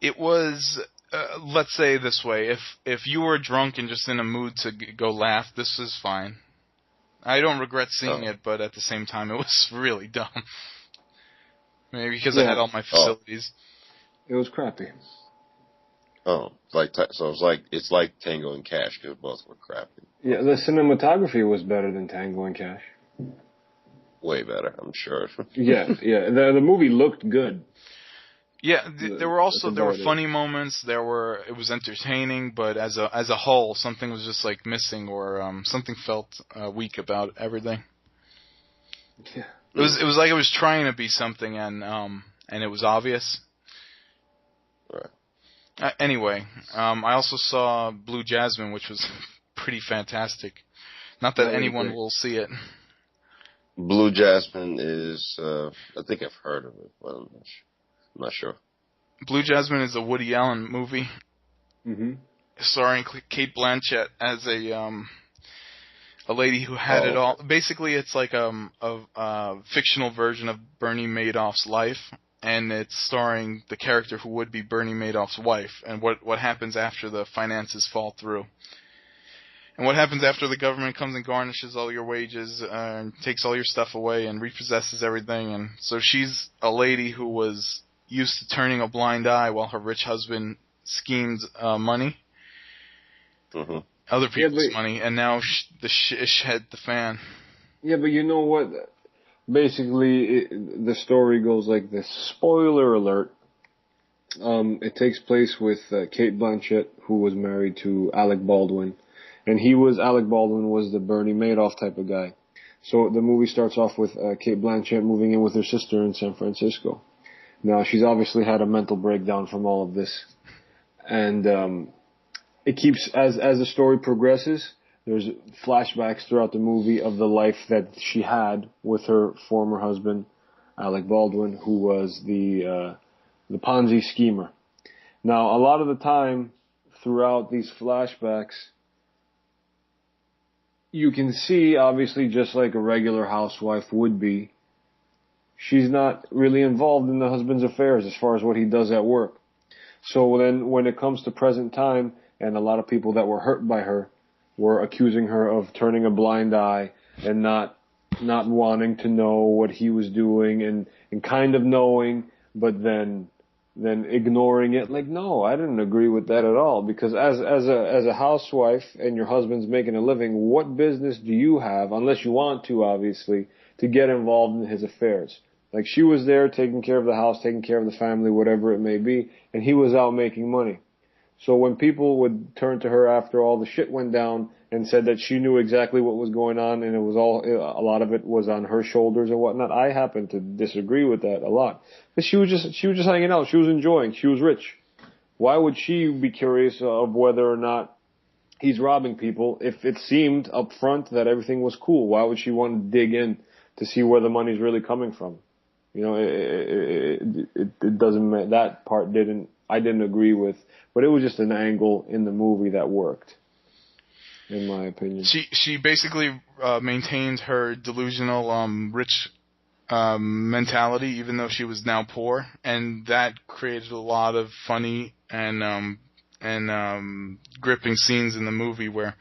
It was. Let's say it this way: if you were drunk and just in a mood to go laugh, this is fine. I don't regret seeing it, but at the same time, it was really dumb. Maybe because I had all my facilities. It was crappy. Oh, it's like Tango and Cash, because both were crappy. Yeah, the cinematography was better than Tango and Cash. Way better, I'm sure. yeah. The movie looked good. Yeah, there were funny moments. It was entertaining, but as a whole, something was just like missing, or something felt weak about everything. Yeah. It was like it was trying to be something, and it was obvious. Right. Anyway, I also saw Blue Jasmine, which was pretty fantastic. Not that anyone will see it. Blue Jasmine is, I think I've heard of it, but I'm not sure. Blue Jasmine is a Woody Allen movie, starring Kate Blanchett as a lady who had it all. Basically, it's like a fictional version of Bernie Madoff's life, and it's starring the character who would be Bernie Madoff's wife, and what happens after the finances fall through. And what happens after the government comes and garnishes all your wages and takes all your stuff away and repossesses everything. And so she's a lady who was used to turning a blind eye while her rich husband schemed money. Other people's money, and now the shish hit the fan. Yeah, but you know what? Basically, the story goes like this. Spoiler alert. It takes place with Kate Blanchett, who was married to Alec Baldwin. And Alec Baldwin was the Bernie Madoff type of guy. So the movie starts off with Kate Blanchett moving in with her sister in San Francisco. Now, she's obviously had a mental breakdown from all of this. And it keeps, as the story progresses, there's flashbacks throughout the movie of the life that she had with her former husband, Alec Baldwin, who was the Ponzi schemer. Now, a lot of the time throughout these flashbacks, you can see, obviously, just like a regular housewife would be, she's not really involved in the husband's affairs as far as what he does at work. So then when it comes to present time, and a lot of people that were hurt by her were accusing her of turning a blind eye and not wanting to know what he was doing and kind of knowing, but then ignoring it. Like, no, I didn't agree with that at all, because as a housewife and your husband's making a living, what business do you have, unless you want to, obviously, to get involved in his affairs? Like, she was there taking care of the house, taking care of the family, whatever it may be, and he was out making money. So when people would turn to her after all the shit went down and said that she knew exactly what was going on and it was a lot of it was on her shoulders and whatnot, I happen to disagree with that a lot. Because she was just hanging out. She was enjoying. She was rich. Why would she be curious of whether or not he's robbing people if it seemed up front that everything was cool? Why would she want to dig in to see where the money's really coming from? You know, it doesn't, that part I didn't agree with, but it was just an angle in the movie that worked, in my opinion. She basically maintained her delusional rich mentality, even though she was now poor, and that created a lot of funny and gripping scenes in the movie where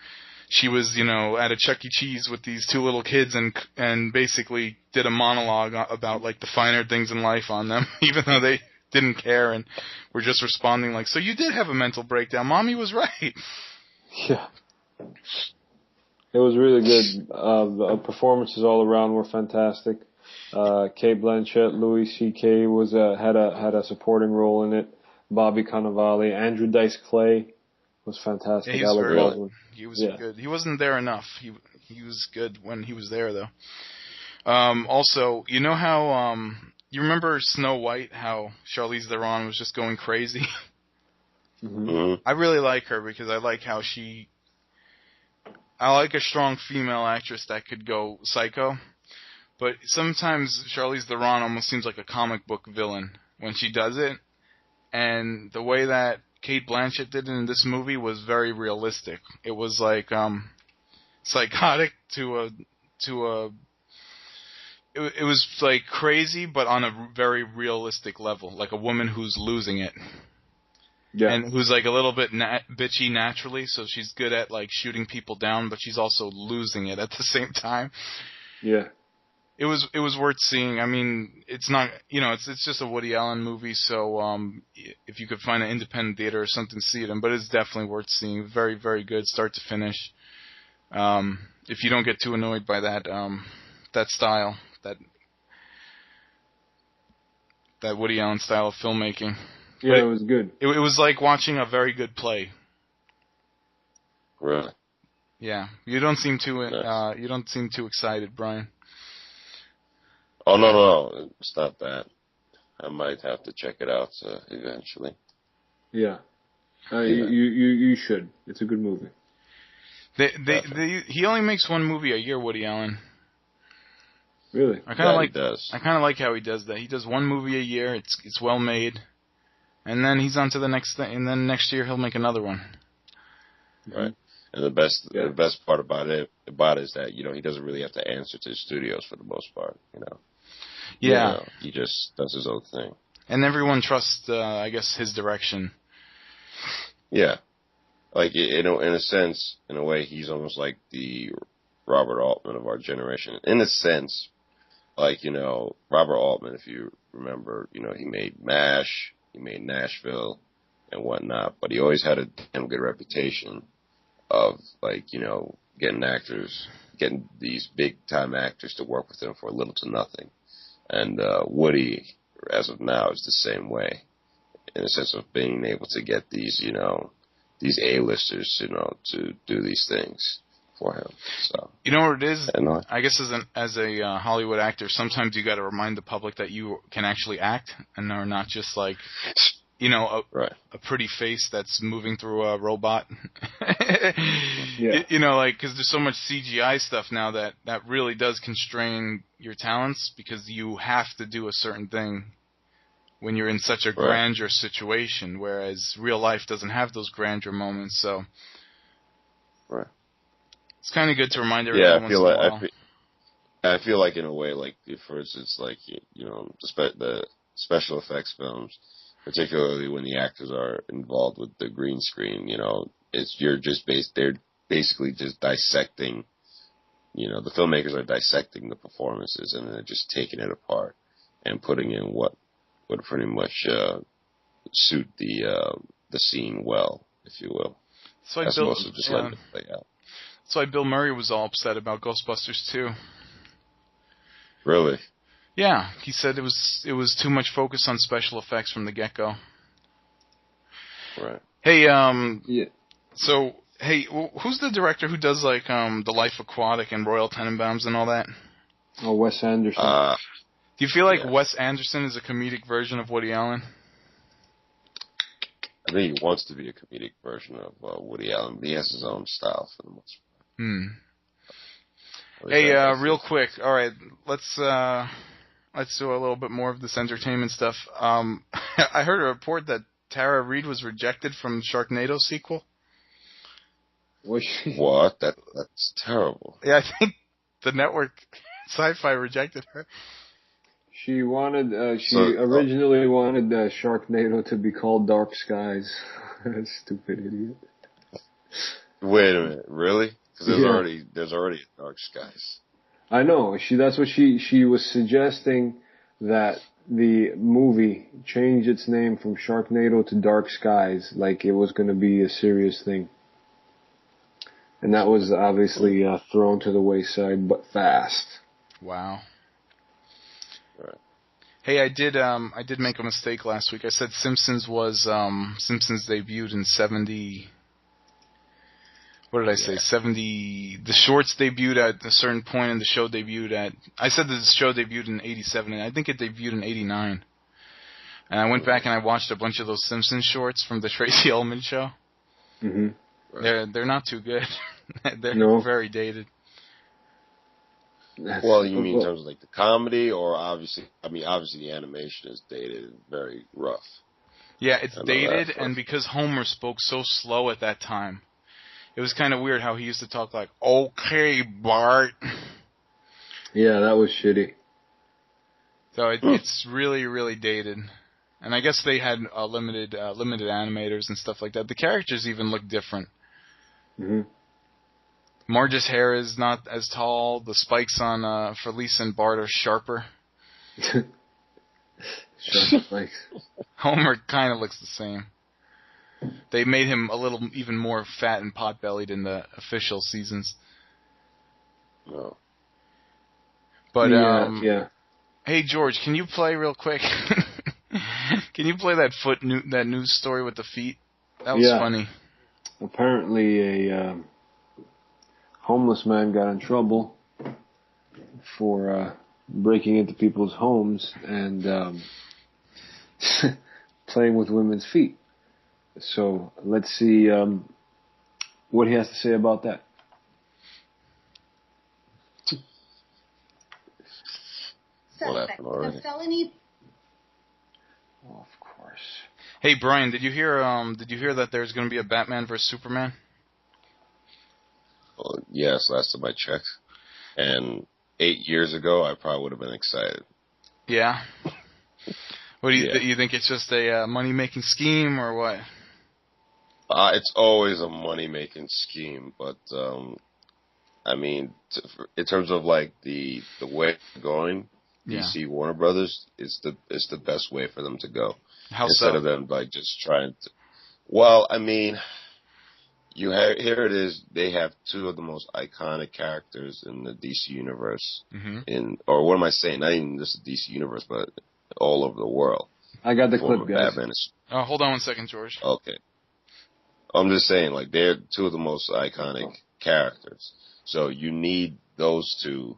she was, you know, at a Chuck E. Cheese with these two little kids and basically did a monologue about, like, the finer things in life on them, even though they didn't care and were just responding like, so you did have a mental breakdown. Mommy was right. Yeah. It was really good. The performances all around were fantastic. Cate Blanchett, Louis C.K. was had a supporting role in it. Bobby Cannavale, Andrew Dice Clay was fantastic. Yeah, Alec Baldwin. He was good. He wasn't there enough. He was good when he was there, though. Also, you know how you remember Snow White? How Charlize Theron was just going crazy. Mm-hmm. I really like her because I like a strong female actress that could go psycho. But sometimes Charlize Theron almost seems like a comic book villain when she does it. And the way that Cate Blanchett did it in this movie was very realistic. It was like psychotic it was like crazy, but on a very realistic level, like a woman who's losing it. Yeah. And who's like a little bit bitchy naturally, so she's good at like shooting people down, but she's also losing it at the same time. Yeah. It was worth seeing. I mean, it's not, you know, it's just a Woody Allen movie, so if you could find an independent theater or something to see it in, but it's definitely worth seeing. Very, very good, start to finish. If you don't get too annoyed by that style, that Woody Allen style of filmmaking. Yeah, it was good. It was like watching a very good play. Really? Yeah. You don't seem too Nice. excited, Brian. Oh, no, it's not that. I might have to check it out eventually. Yeah. You should. It's a good movie. He only makes one movie a year, Woody Allen. Really? I kind of like. Does. I kind of like how he does that. He does one movie a year. It's well made, and then he's on to the next thing. And then next year he'll make another one. Right. And the best part about it is that, you know, he doesn't really have to answer to the studios for the most part. You know. Yeah. You know, he just does his own thing. And everyone trusts, I guess, his direction. Yeah. Like, in a sense, in a way, he's almost like the Robert Altman of our generation. In a sense, like, you know, Robert Altman, if you remember, you know, he made MASH, he made Nashville, and whatnot, but he always had a damn good reputation of, like, you know, getting these big-time actors to work with him for little to nothing. And Woody, as of now, is the same way, in the sense of being able to get these, you know, these A-listers, you know, to do these things for him. So, you know what it is? I guess as a Hollywood actor, sometimes you got to remind the public that you can actually act and are not just like, you know, a pretty face that's moving through a robot. Yeah. You know, like, because there's so much CGI stuff now that really does constrain your talents, because you have to do a certain thing when you're in such a grandeur situation, whereas real life doesn't have those grandeur moments. So it's kind of good to remind everyone once in a while. I feel like, in a way, like, for instance, like, you know, the special effects films, particularly when the actors are involved with the green screen, you know, they're basically just dissecting, you know, the filmmakers are dissecting the performances, and they're just taking it apart and putting in what would pretty much suit the scene well, if you will. So as opposed to just letting it play out. That's why Bill Murray was all upset about Ghostbusters 2. Really? Yeah, he said it was too much focus on special effects from the get-go. Right. Hey, Yeah. So, hey, who's the director who does like The Life Aquatic and Royal Tenenbaums and all that? Oh, Wes Anderson. Do you feel like yeah. Wes Anderson is a comedic version of Woody Allen? I think he wants to be a comedic version of Woody Allen, but he has his own style for the most part. Hey, real quick. All right, let's do a little bit more of this entertainment stuff. I heard a report that Tara Reid was rejected from Sharknado sequel. Was she? What? That's terrible. Yeah, I think the network Sci-Fi rejected her. She wanted. Originally wanted Sharknado to be called Dark Skies. Stupid idiot. Wait a minute, really? Because there's already Dark Skies. I know. That's what she was suggesting, that the movie change its name from Sharknado to Dark Skies, like it was going to be a serious thing. And that was obviously thrown to the wayside, but fast. Wow. Right. Hey, I did make a mistake last week. I said Simpsons debuted in 70. What did I say? 70. The shorts debuted at a certain point, and the show debuted at. I said that the show debuted in 87, and I think it debuted in 89. And I went back and I watched a bunch of those Simpsons shorts from the Tracy Ullman show. Mm-hmm. They're not too good. They're very dated. Well, you mean in terms of like the comedy, or obviously the animation is dated and very rough. Yeah, it's dated, and because Homer spoke so slow at that time, it was kind of weird how he used to talk like, "Okay, Bart." Yeah, that was shitty. So it's really, really dated. And I guess they had limited animators and stuff like that. The characters even look different. Mm-hmm. Marge's hair is not as tall. The spikes on for Lisa and Bart are sharper. Sharp spikes. Homer kind of looks the same. They made him a little even more fat and pot-bellied in the official seasons. No. But yeah. Hey George, can you play real quick? Can you play that that news story with the feet? That was funny. Apparently, a homeless man got in trouble for breaking into people's homes and playing with women's feet. So let's see what he has to say about that. Suspect, a felony. Oh, of course. Hey Brian, did you hear that there's going to be a Batman vs Superman? Well, yes, last time I checked. And 8 years ago, I probably would have been excited. Yeah. What do you think? It's just a money-making scheme, or what? It's always a money-making scheme, but I mean, in terms of like the way it's going, DC Warner Brothers is the best way for them to go. How instead of them like just trying to. Well, I mean, here it is. They have two of the most iconic characters in the DC universe. Mm-hmm. Or what am I saying? Not even just the DC universe, but all over the world. I got the clip, guys. Batman Oh, hold on one second, George. Okay. I'm just saying, like, they're two of the most iconic characters. So you need those two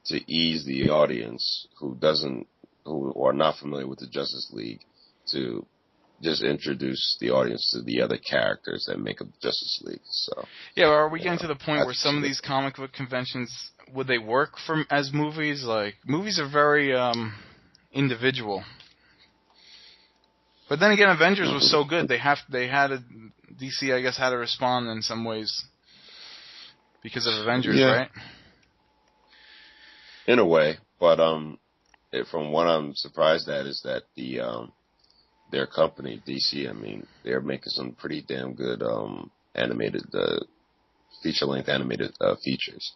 to ease the audience who are not familiar with the Justice League, to just introduce the audience to the other characters that make up Justice League. So yeah, are we getting to the point where some of these comic book conventions, would they work as movies? Like, movies are very individual. But then again, Avengers was so good. DC, I guess, had to respond in some ways because of Avengers, right? In a way, but from what I'm surprised at is that their company DC, I mean, they're making some pretty damn good animated feature-length animated features,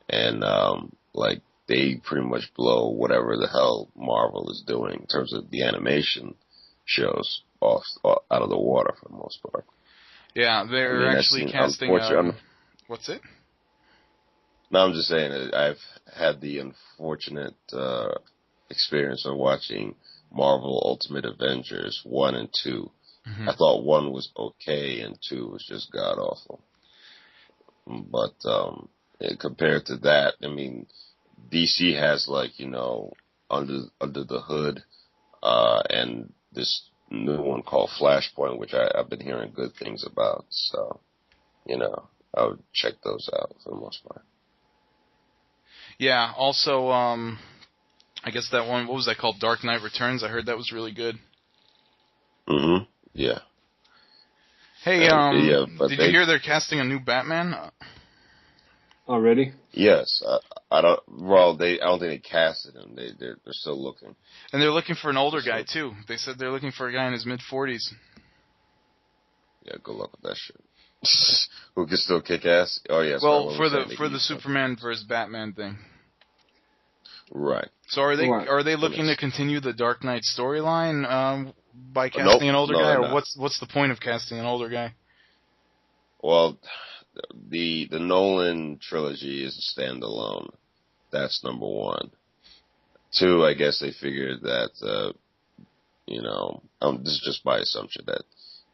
and like they pretty much blow whatever the hell Marvel is doing in terms of the animation shows off out of the water for the most part. Yeah, they're actually casting. What's it? No, I'm just saying that I've had the unfortunate experience when watching Marvel Ultimate Avengers 1 and 2. Mm-hmm. I thought 1 was okay and 2 was just god awful. But compared to that, I mean, DC has like, you know, under the hood, and this new one called Flashpoint, which I've been hearing good things about. So, you know, I would check those out for the most part. Yeah. Also, I guess that one. What was that called? Dark Knight Returns. I heard that was really good. Mm-hmm. Yeah. Hey, yeah, did you hear they're casting a new Batman? Already? Yes. I don't. Well, I don't think they casted him. They're still looking. And they're looking for an older guy too. They said they're looking for a guy in his mid-40s. Yeah. Good luck with that shit. Who can still kick ass? Oh yes. Well, for the Superman versus Batman thing. Right. So are they looking to continue the Dark Knight storyline by casting Nope. an older No, guy, or not. what's the point of casting an older guy? Well, the Nolan trilogy is a standalone. That's number one. 2, I guess they figured that you know, this is just by assumption that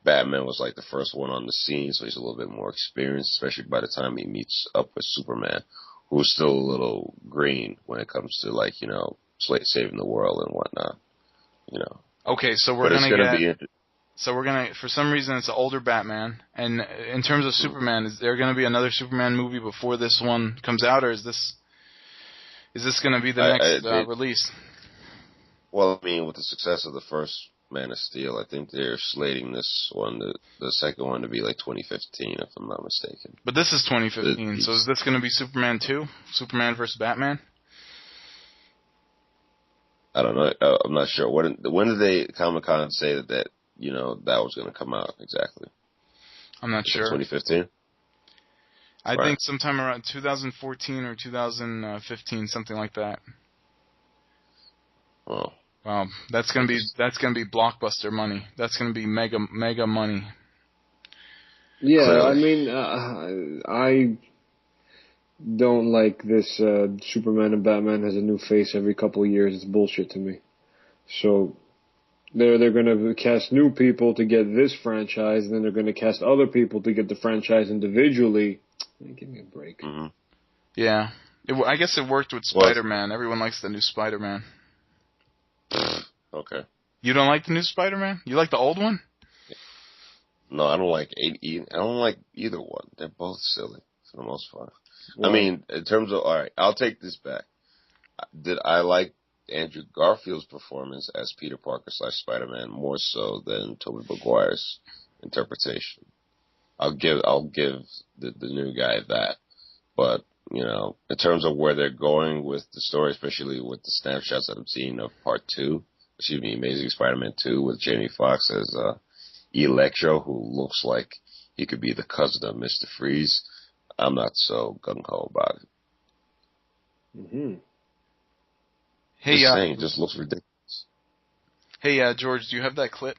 Batman was like the first one on the scene, so he's a little bit more experienced, especially by the time he meets up with Superman, who's still a little green when it comes to like, you know, saving the world and whatnot, you know. Okay, so we're gonna for some reason it's an older Batman, and in terms of Superman, is there gonna be another Superman movie before this one comes out, or is this gonna be the next release? Well, I mean, with the success of the first Man of Steel, I think they're slating this one, the second one, to be like 2015, if I'm not mistaken. But this is 2015, so is this going to be Superman 2? Superman versus Batman? I don't know. I'm not sure. When did they Comic-Con say that you know that was going to come out exactly? I'm not sure. 2015. I think sometime around 2014 or 2015, something like that. Oh. Wow, that's gonna be blockbuster money. That's gonna be mega money. Yeah, Clearly. I mean, I don't like this Superman and Batman has a new face every couple of years. It's bullshit to me. So they're gonna cast new people to get this franchise, and then they're gonna cast other people to get the franchise individually. Give me a break. Mm-hmm. Yeah, I guess it worked with Spider-Man. Everyone likes the new Spider-Man. Okay. You don't like the new Spider-Man? You like the old one? No, I don't like either one. They're both silly for the most part. Well, I mean, in terms of, all right, I'll take this back. Did I like Andrew Garfield's performance as Peter Parker / Spider-Man more so than Tobey Maguire's interpretation? I'll give the new guy that. But, you know, in terms of where they're going with the story, especially with the snapshots that I'm seeing of Amazing Spider-Man 2 with Jamie Foxx as Electro, who looks like he could be the cousin of Mr. Freeze, I'm not so gung-ho about it. Mm-hmm. Hey, just saying, it just looks ridiculous. Hey, George, do you have that clip?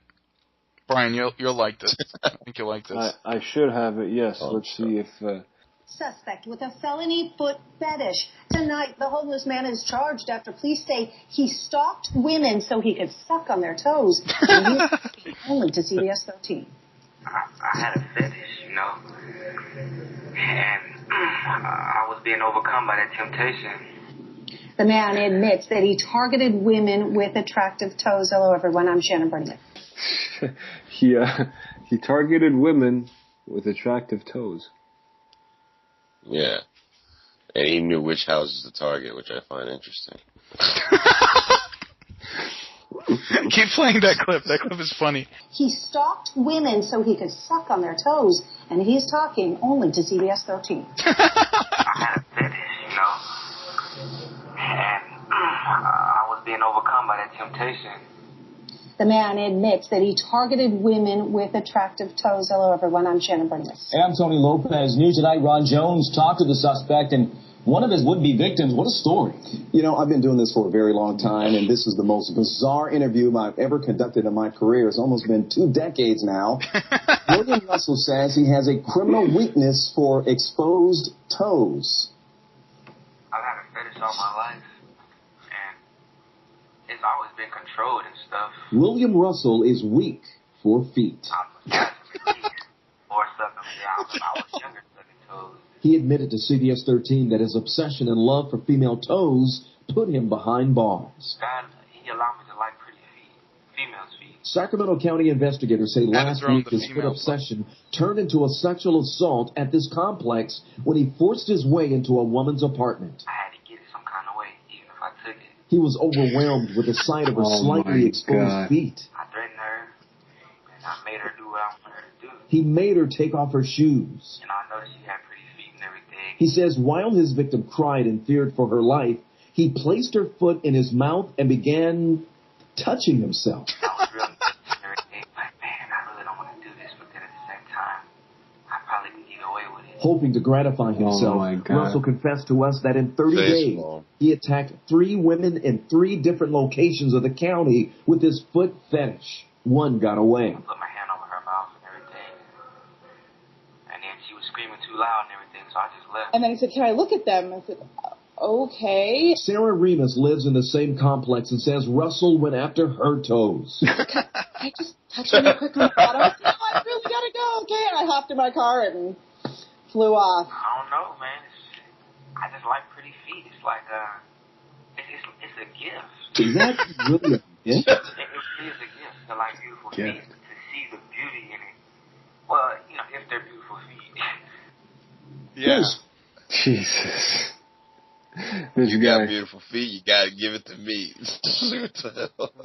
Brian, you'll like this. I think you'll like this. I should have it, yes. Let's see if... Suspect with a felony foot fetish. Tonight, the homeless man is charged after police say he stalked women so he could suck on their toes. And he's only to CBS 13. I had a fetish, you know, and I was being overcome by that temptation. The man admits that he targeted women with attractive toes. Hello, everyone. I'm Shannon Burnett. He targeted women with attractive toes. Yeah. And he knew which houses to target, which I find interesting. Keep playing that clip. That clip is funny. He stalked women so he could suck on their toes, and he's talking only to CBS 13. I had a fetish, you know, and I was being overcome by that temptation. The man admits that he targeted women with attractive toes. Hello, everyone. I'm Shannon Burnett. I'm Tony Lopez. News Tonight, Ron Jones talked to the suspect and one of his would-be victims. What a story. You know, I've been doing this for a very long time, and this is the most bizarre interview I've ever conducted in my career. It's almost been 2 decades now. William Russell says he has a criminal weakness for exposed toes. I've had a fetish all my life, and controlled and stuff. William Russell is weak for feet. Or sucking, yeah, I was younger sucking toes. He admitted to CBS 13 that his obsession and love for female toes put him behind bars. God, he allowed me to like pretty feet, females' feet. Sacramento County investigators say last week his foot female obsession turned into a sexual assault at this complex when he forced his way into a woman's apartment. I had to get it some kind of way, even if I took it. He was overwhelmed with the sight of her Oh slightly my exposed God. feet. I threatened her, and I made her do what I wanted her to do. He made her take off her shoes. And I noticed she had pretty feet and everything. He says while his victim cried and feared for her life, he placed her foot in his mouth and began touching himself. I was really and everything, like, man, I really don't want to do this, but then at the same time, I probably can get away with it. Hoping to gratify himself, my God. Russell confessed to us that in 30 days, he attacked 3 women in 3 different locations of the county with his foot fetish. One got away. I put my hand over her mouth and everything. And then she was screaming too loud and everything, so I just left. And then he said, can I look at them? I said, okay. Sarah Remus lives in the same complex and says Russell went after her toes. Can I just touch on you quick on the bottom? I said, no, I really gotta go. Okay. And I hopped in my car and flew off. I don't know, man. I just like pretty feet. It's like, it's a gift. Is that really a gift? It really is a gift to like beautiful feet, to see the beauty in it. Well, you know, if they're beautiful feet. Yeah. Jesus. You got beautiful feet, you gotta give it to me.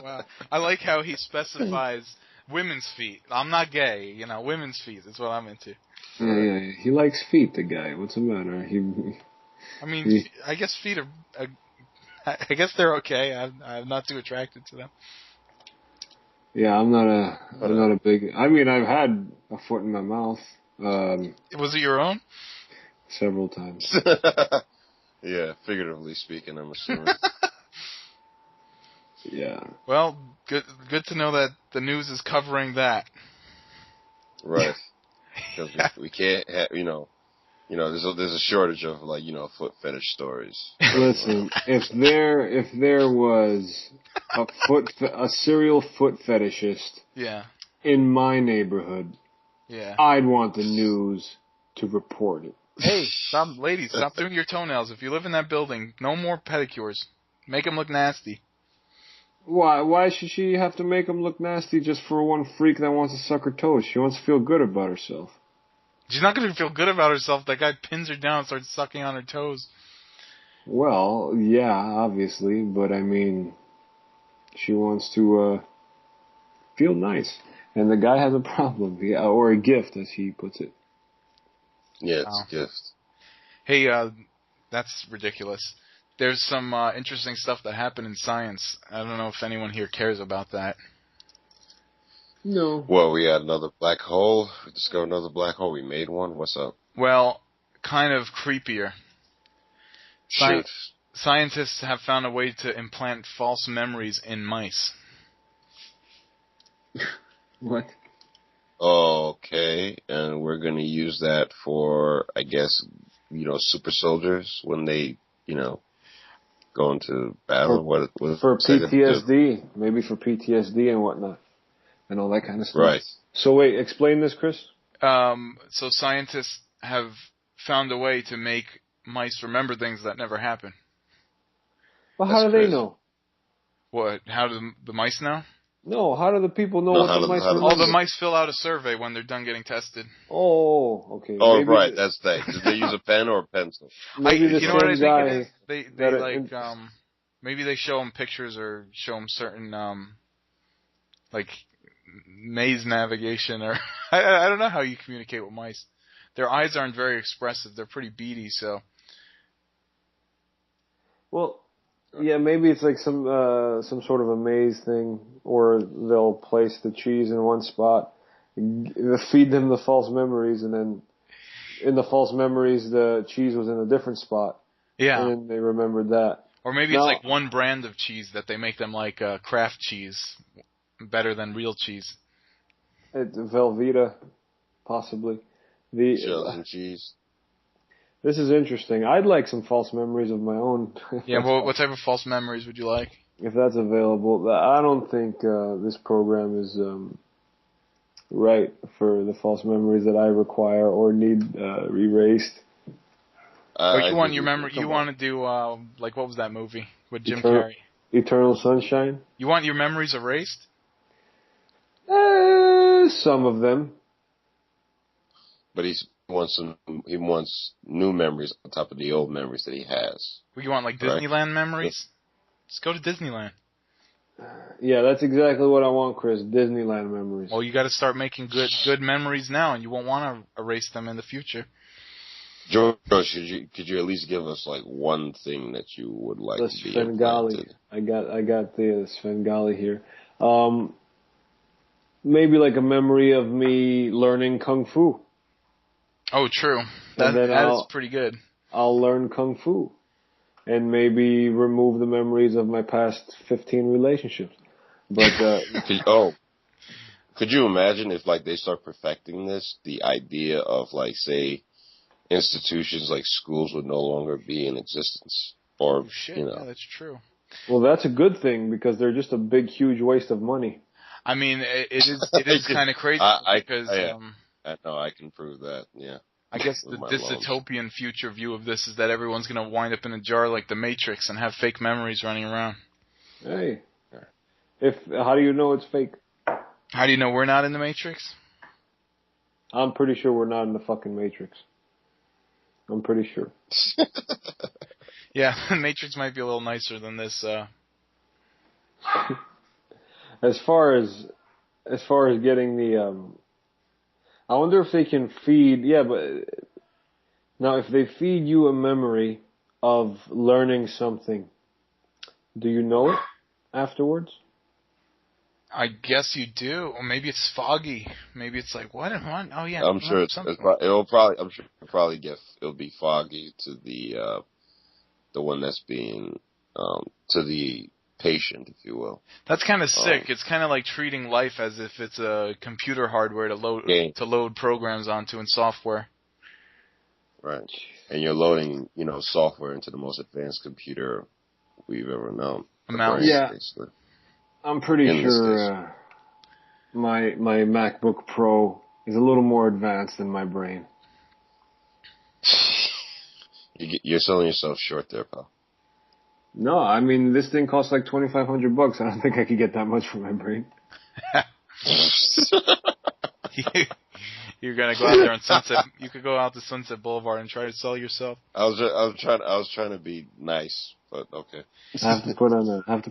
Wow. I like how he specifies women's feet. I'm not gay, you know, women's feet. That's what I'm into. Yeah, he likes feet, the guy. What's the matter? I mean, I guess feet are... I guess they're okay. I'm not too attracted to them. Yeah, I'm not a big... I mean, I've had a foot in my mouth. Was it your own? Several times. Yeah, figuratively speaking, I'm assuming. Yeah. Well, good to know that the news is covering that. Right. Because we can't have, there's a shortage of, like, foot fetish stories. Listen, if there was a serial foot fetishist in my neighborhood, I'd want the news to report it. Hey, ladies, stop doing your toenails. If you live in that building, no more pedicures. Make them look nasty. Why should she have to make them look nasty just for one freak that wants to suck her toes? She wants to feel good about herself. She's not going to feel good about herself. That guy pins her down and starts sucking on her toes. Well, yeah, obviously, but I mean, she wants to feel nice. And the guy has a problem, or a gift, as he puts it. Yeah, it's a gift. Hey, that's ridiculous. There's some interesting stuff that happened in science. I don't know if anyone here cares about that. No. Well, we had another black hole. We discovered another black hole. We made one. What's up? Well, kind of creepier. Shoot. Scientists have found a way to implant false memories in mice. What? Okay, and we're going to use that for, I guess, super soldiers when they, go into battle. For PTSD, maybe for PTSD and whatnot, and all that kind of stuff. Right. So wait, explain this, Chris. So scientists have found a way to make mice remember things that never happened. Well, how do they know? What? How do the mice know? No, how do the people know what the mice remember? Oh, the mice fill out a survey when they're done getting tested. Oh, okay. Oh, maybe right, that's that. Did they use a pen or a pencil? Maybe you know what I think it is? They like, maybe they show them pictures or show them certain, like, maze navigation or, I don't know how you communicate with mice. Their eyes aren't very expressive. They're pretty beady, so. Well, yeah, maybe it's like some sort of a maze thing, or they'll place the cheese in one spot, feed them the false memories, and then in the false memories the cheese was in a different spot. Yeah. And then they remembered that. Or maybe it's like one brand of cheese that they make them like Kraft cheese, better than real cheese. It's Velveeta, possibly. Shells and cheese. This is interesting. I'd like some false memories of my own. Yeah, well, what type of false memories would you like? If that's available, I don't think this program is right for the false memories that I require or need erased. You want your memory? You want to do like what was that movie with Jim Carrey? Eternal Sunshine. You want your memories erased? Some of them. But he wants new memories on top of the old memories that he has. Well, you want like Disneyland memories? Just go to Disneyland. Yeah, that's exactly what I want, Chris. Disneyland memories. Well, you got to start making good memories now, and you won't want to erase them in the future. George, could you at least give us like one thing that you would like to be implanted? I got the Svengali here. Maybe like a memory of me learning Kung Fu. Oh, true. That is pretty good. I'll learn Kung Fu. And maybe remove the memories of my past 15 relationships. But could you imagine if like they start perfecting this, the idea of like say institutions like schools would no longer be in existence, or yeah, that's true. Well, that's a good thing because they're just a big, huge waste of money. I mean, it is kind of crazy because I know I can prove that. Yeah. I guess the dystopian future view of this is that everyone's going to wind up in a jar like the Matrix and have fake memories running around. Hey. How do you know it's fake? How do you know we're not in the Matrix? I'm pretty sure we're not in the fucking Matrix. I'm pretty sure. Yeah, the Matrix might be a little nicer than this. As far as getting the I wonder if they can feed, but now if they feed you a memory of learning something, do you know it afterwards? I guess you do, or maybe it's foggy. Maybe it's like what? Oh yeah, I'm sure it'll be foggy to the one that's being to the patient, if you will. That's kind of sick. It's kind of like treating life as if it's a computer hardware to load programs onto and software. Right, and you're loading software into the most advanced computer we've ever known. Yeah. Basically. I'm pretty sure my MacBook Pro is a little more advanced than my brain. You're selling yourself short there, pal. No, I mean this thing costs like $2,500. I don't think I could get that much for my brain. You're gonna go out there on Sunset. You could go out to Sunset Boulevard and try to sell yourself. I was trying to be nice, but okay. I have to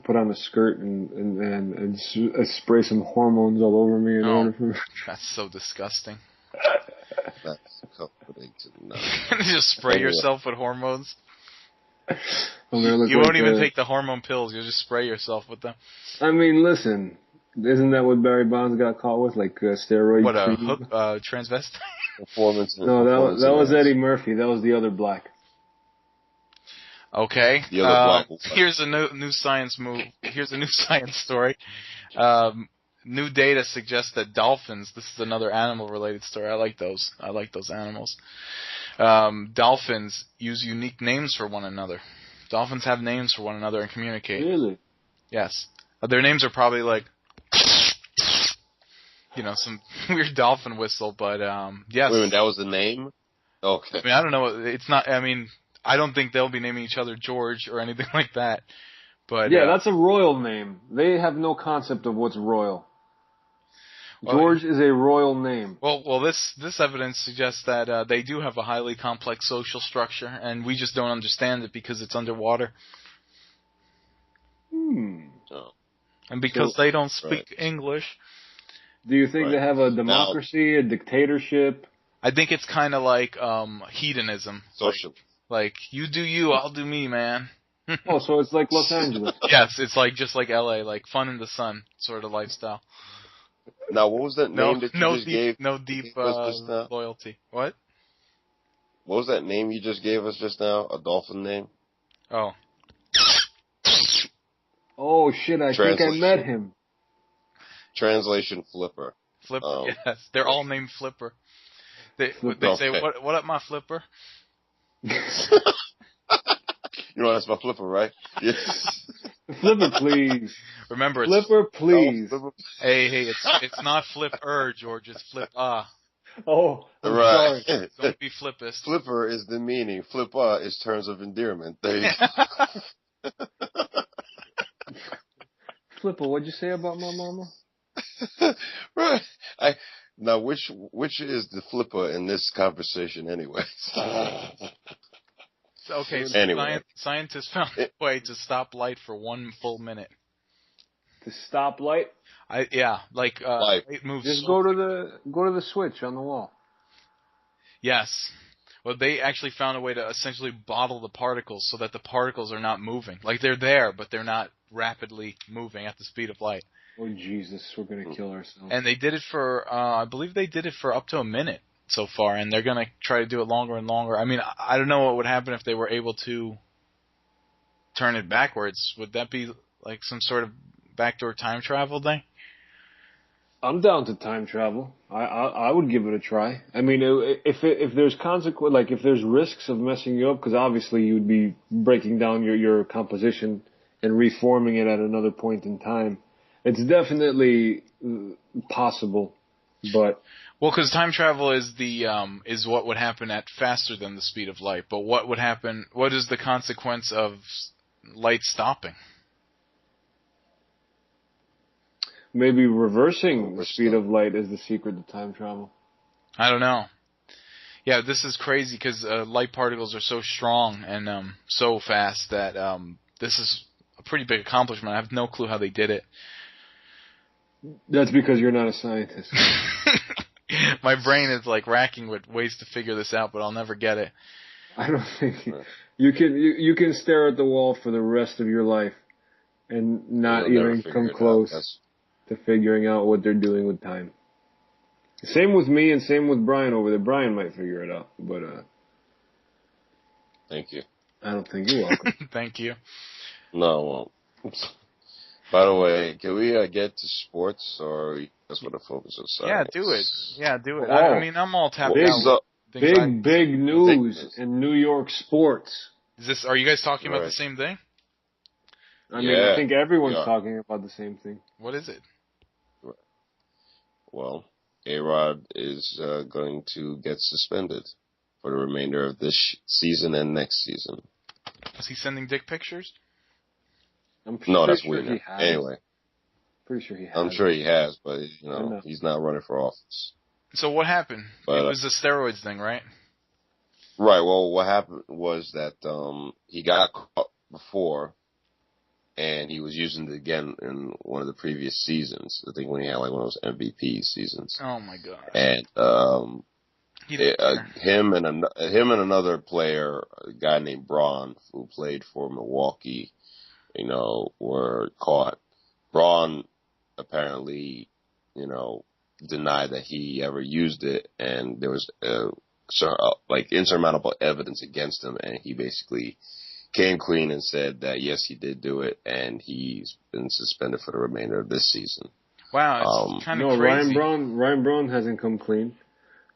put on a skirt and spray some hormones all over me in order for. That's so disgusting. That's comforting to know. Just spray yourself with hormones. You won't even take the hormone pills. You'll just spray yourself with them. I mean, listen. Isn't that what Barry Bonds got caught with, like steroid? What a transvestite? No, that was Eddie Murphy. That was the other black. Okay. The other black. Here's a new science move. Here's a new science story. New data suggests that dolphins. This is another animal-related story. I like those animals. Dolphins use unique names for one another. Dolphins have names for one another and communicate. Really? Yes. Their names are probably like, some weird dolphin whistle, but yes. Wait a minute, that was the name? Okay. I mean, I don't know. It's not. I mean, I don't think they'll be naming each other George or anything like that. But yeah, that's a royal name. They have no concept of what's royal. George is a royal name. Well, this evidence suggests that they do have a highly complex social structure, and we just don't understand it because it's underwater. Oh. And because they don't speak English. Do you think they have a democracy, a dictatorship? I think it's kind of like hedonism. Social. Like, you do you, I'll do me, man. Oh, so it's like Los Angeles. Yes, it's like just like LA, like fun in the sun sort of lifestyle. Now, what was that name that you just gave? No deep loyalty. What? What was that name you just gave us just now? A dolphin name? Oh. Oh, shit, I think I met him. Translation, Flipper. Flipper, yes. They're all named Flipper. They say, what up, my Flipper? You know that's my Flipper, right? Yes. Flipper, please. Remember, it's Flipper, please. hey, it's not flip George. It's flip Oh, I'm right. sorry. Don't be flippist. Flipper is the meaning. Flip is terms of endearment. There you go. Flipper, what'd you say about my mama? Right. Now, which is the flipper in this conversation, anyway? Okay, so anyway. Scientists found a way to stop light for 1 full minute. To stop light? Light. It moves. Just go to the switch on the wall. Yes. Well, they actually found a way to essentially bottle the particles so that the particles are not moving. Like, they're there, but they're not rapidly moving at the speed of light. Oh, Jesus, we're going to kill ourselves. And they did it for, I believe they did it for up to a minute so far, and they're going to try to do it longer and longer. I mean, I don't know what would happen if they were able to turn it backwards. Would that be like some sort of backdoor time travel thing? I'm down to time travel. I would give it a try. I mean, if there's if there's risks of messing you up, because obviously you'd be breaking down your composition and reforming it at another point in time. It's definitely possible, but well, because time travel is is what would happen at faster than the speed of light. But what would happen? What is the consequence of light stopping? Maybe reversing the speed of light is the secret to time travel. I don't know. Yeah, this is crazy because light particles are so strong and so fast that this is a pretty big accomplishment. I have no clue how they did it. That's because you're not a scientist. My brain is like racking with ways to figure this out, but I'll never get it. I don't think you can stare at the wall for the rest of your life and not even come close to figuring out what they're doing with time. Same with me and same with Brian over there. Brian might figure it out, but thank you. I don't think you're welcome. Thank you. No, I won't. By the way, can we get to sports, or that's what the focus is? Yeah, do it. Yeah, do it. Oh, I mean, I'm all tapped out. Big news in New York sports. Are you guys talking about the same thing? I mean, I think everyone's talking about the same thing. What is it? Well, A-Rod is going to get suspended for the remainder of this season and next season. Is he sending dick pictures? No, that's Weiner. Anyway. Pretty sure he has. I'm sure he has, but, he's not running for office. So what happened? It was the steroids thing, right? Right. Well, what happened was that he got caught before, and he was using it again in one of the previous seasons. I think when he had like one of those MVP seasons. Oh my god! And him and another player, a guy named Braun, who played for Milwaukee, were caught. Braun apparently, denied that he ever used it, and there was insurmountable evidence against him, and he basically came clean and said that yes, he did do it, and he's been suspended for the remainder of this season. Wow, it's kind of crazy. Ryan Braun hasn't come clean.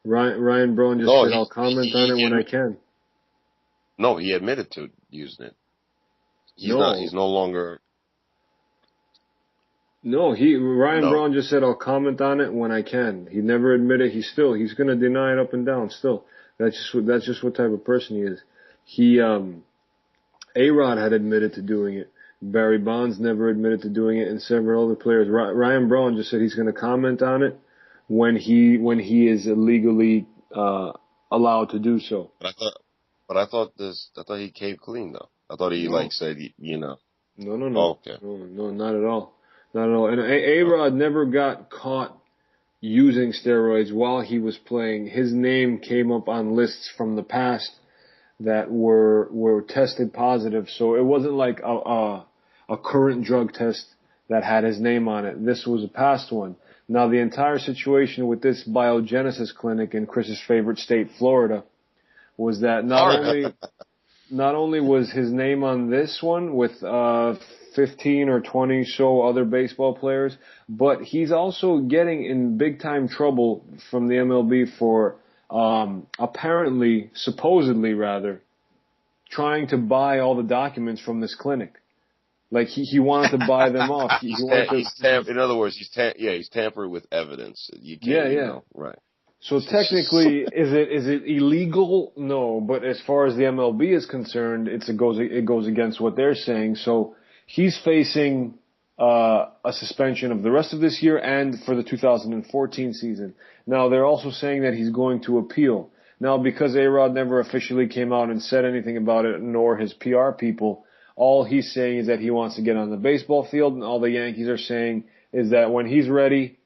Ryan Braun just said, "I'll comment on it when I can." No, he admitted to using it. He's no longer. No, Ryan Braun just said, "I'll comment on it when I can." He never admitted. He's going to deny it up and down. Still, that's just what type of person he is. A-Rod had admitted to doing it. Barry Bonds never admitted to doing it, and several other players. Ryan Braun just said he's going to comment on it when he is legally allowed to do so. But I thought he came clean though. I thought he said No. Oh, okay. No, not at all. Not at all. And A-Rod never got caught using steroids while he was playing. His name came up on lists from the past that were tested positive. So it wasn't like a current drug test that had his name on it. This was a past one. Now the entire situation with this biogenesis clinic in Chris's favorite state, Florida, was that not only was his name on this one with 15 or 20 so other baseball players, but he's also getting in big time trouble from the MLB for supposedly, trying to buy all the documents from this clinic. Like he wanted to buy them off. He wanted to. In other words, he's tampering with evidence. You can't, Yeah, you yeah. know, right. So technically, is it illegal? No, but as far as the MLB is concerned, it goes against what they're saying. So he's facing a suspension of the rest of this year and for the 2014 season. Now they're also saying that he's going to appeal. Now because A-Rod never officially came out and said anything about it, nor his PR people, all he's saying is that he wants to get on the baseball field, and all the Yankees are saying is that when he's ready,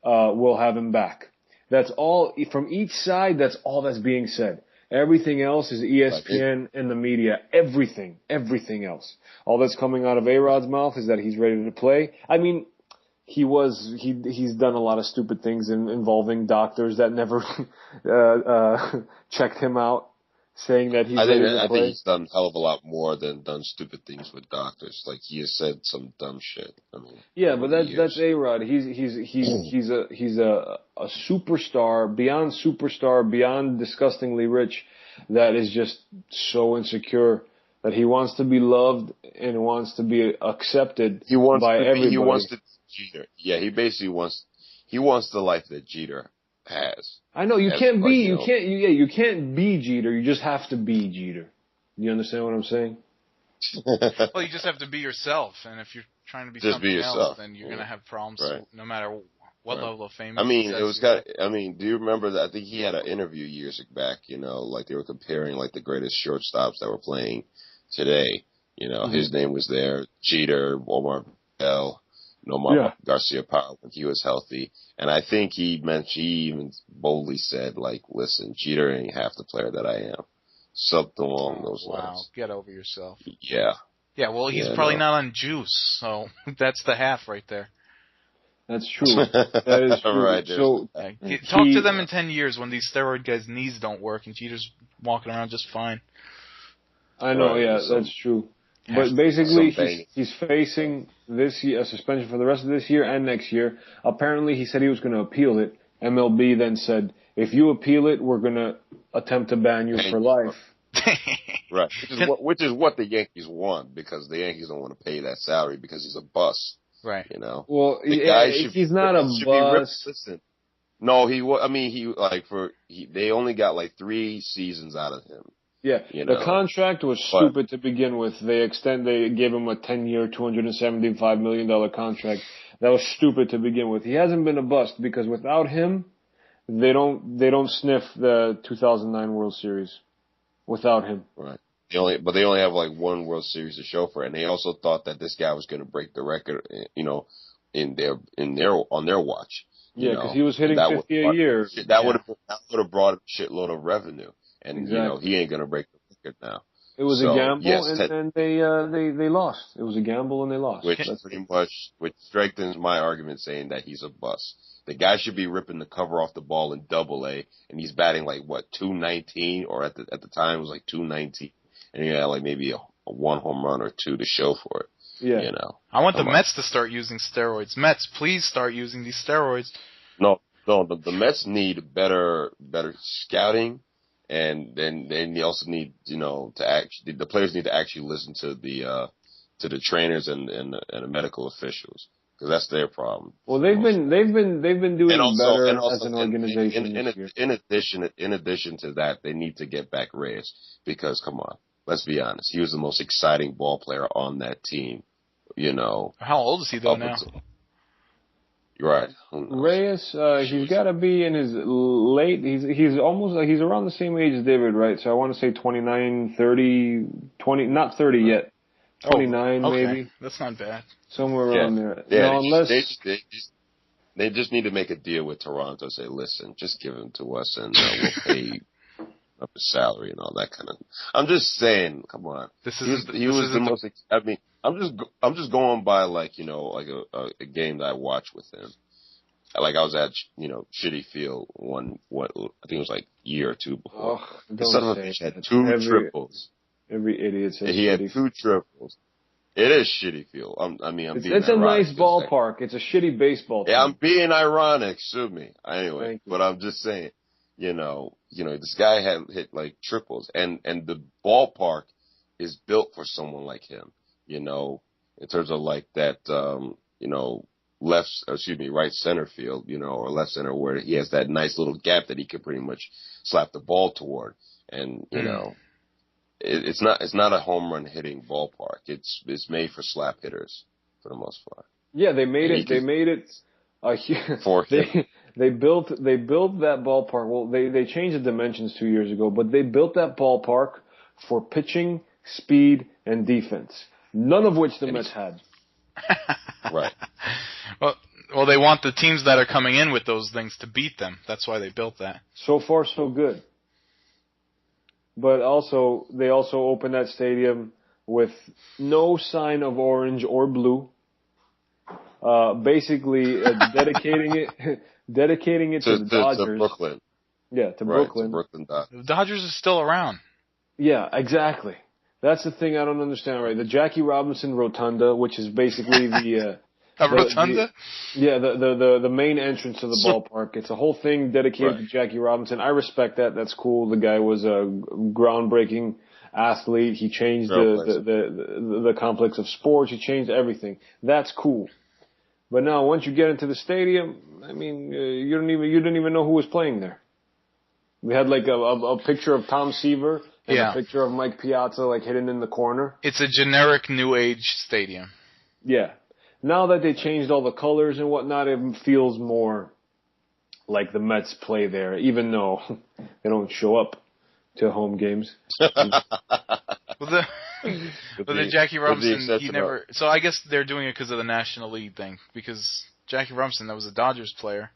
we'll have him back. That's all, from each side, that's all that's being said. Everything else is ESPN and the media. Everything else. All that's coming out of A-Rod's mouth is that he's ready to play. I mean, he's done a lot of stupid things involving doctors that never, checked him out, saying that he's ready to play. I think he's done a hell of a lot more than done stupid things with doctors. Like, he has said some dumb shit. I mean, yeah, but that's A-Rod. He's a superstar, beyond disgustingly rich, that is just so insecure that he wants to be loved and wants to be accepted by everybody. He wants to Jeter. Yeah, he basically wants the life that Jeter has. I know you can't be Jeter. You just have to be Jeter. You understand what I'm saying? Well, you just have to be yourself, and if you're trying to be something else, then you're gonna have problems no matter what level of fame. I mean, do you remember that? I think he had an interview years back. You know, like they were comparing like the greatest shortstops that were playing today. You know, his name was there: Jeter, Omar Bell, Nomar Garcia-Powell when he was healthy. And I think he even boldly said, like, listen, Jeter ain't half the player that I am. Something along those lines. Wow, get over yourself. Yeah. Yeah, well, he's probably not on juice, so that's the half right there. That's true. That is true. Right, so talk to them in 10 years when these steroid guys' knees don't work and Jeter's walking around just fine. I know, that's true. But basically, he's facing this year, a suspension for the rest of this year and next year. Apparently, he said he was going to appeal it. MLB then said, if you appeal it, we're going to attempt to ban you for life. Right. Which is what the Yankees want, because the Yankees don't want to pay that salary because he's a bust. Right. You know? Well, he's not a bust. Listen. No, they only got like 3 seasons out of him. Yeah, the contract was stupid to begin with. They gave him a 10-year, $275 million contract. That was stupid to begin with. He hasn't been a bust because without him, they don't sniff the 2009 World Series. Without him, right? They only have like 1 World Series to show for it, and they also thought that this guy was going to break the record, you know, on their watch. Yeah, because he was hitting 50 a year. That would have brought a shitload of revenue. And, you know, he ain't going to break the record now. It was a gamble, and they lost. It was a gamble, and they lost. Which strengthens my argument saying that he's a bust. The guy should be ripping the cover off the ball in Double-A, and he's batting like, 219, or at the time it was like 219. And he had like maybe a 1 home run or 2 to show for it. Yeah. You know. I want the Mets to start using steroids. Mets, please start using these steroids. No, the Mets need better scouting. And then you also need, you know, the players need to actually listen to the trainers and the medical officials, because that's their problem. Well, they've been doing better as an organization. In addition to that, they need to get back Reyes, because come on, let's be honest, he was the most exciting ball player on that team. You know, how old is he though now? Right. Reyes, he's got to be in his late. He's around the same age as David, right? So I want to say 29, 30, 20, not 30 yet. 29 maybe. That's not bad. Somewhere around there. Yeah, no, unless they just need to make a deal with Toronto. Say, listen, just give him to us, and we'll pay up his salary and all that kind of. I'm just saying, come on. He was the most. I mean, I'm just going by like, you know, like a game that I watched with him. Like I was at, you know, Shitty Field I think it was like a year or 2 before. Oh, the son of a bitch had 2 triples. Every idiot says he had 2 triples. It is Shitty Field. It's a nice ballpark. It's a shitty baseball team. Yeah, I'm being ironic. Sue me. Anyway, but I'm just saying, you know, this guy had hit like triples, and the ballpark is built for someone like him. You know, in terms of like that, right center field, or left center where he has that nice little gap that he can pretty much slap the ball toward. And, it's not a home run hitting ballpark. It's made for slap hitters for the most part. Yeah, they made it for him. They built that ballpark. Well, they changed the dimensions 2 years ago, but they built that ballpark for pitching, speed, and defense. None of which the Mets had. Right. Well, they want the teams that are coming in with those things to beat them. That's why they built that. So far, so good. But they also opened that stadium with no sign of orange or blue. Basically dedicating it to the Dodgers. To Brooklyn. Yeah, to Brooklyn. To Brooklyn Dodgers. The Dodgers are still around. Yeah, exactly. That's the thing I don't understand, right? The Jackie Robinson Rotunda, which is basically the rotunda? The main entrance to the ballpark. It's a whole thing dedicated to Jackie Robinson. I respect that. That's cool. The guy was a groundbreaking athlete. He changed the complex of sports. He changed everything. That's cool. But now, once you get into the stadium, I mean, you didn't even know who was playing there. We had like a picture of Tom Seaver and a picture of Mike Piazza like hidden in the corner. It's a generic New Age stadium. Yeah. Now that they changed all the colors and whatnot, it feels more like the Mets play there, even though they don't show up to home games. The Jackie Robinson, he never. So I guess they're doing it because of the National League thing. Because Jackie Robinson, that was a Dodgers player.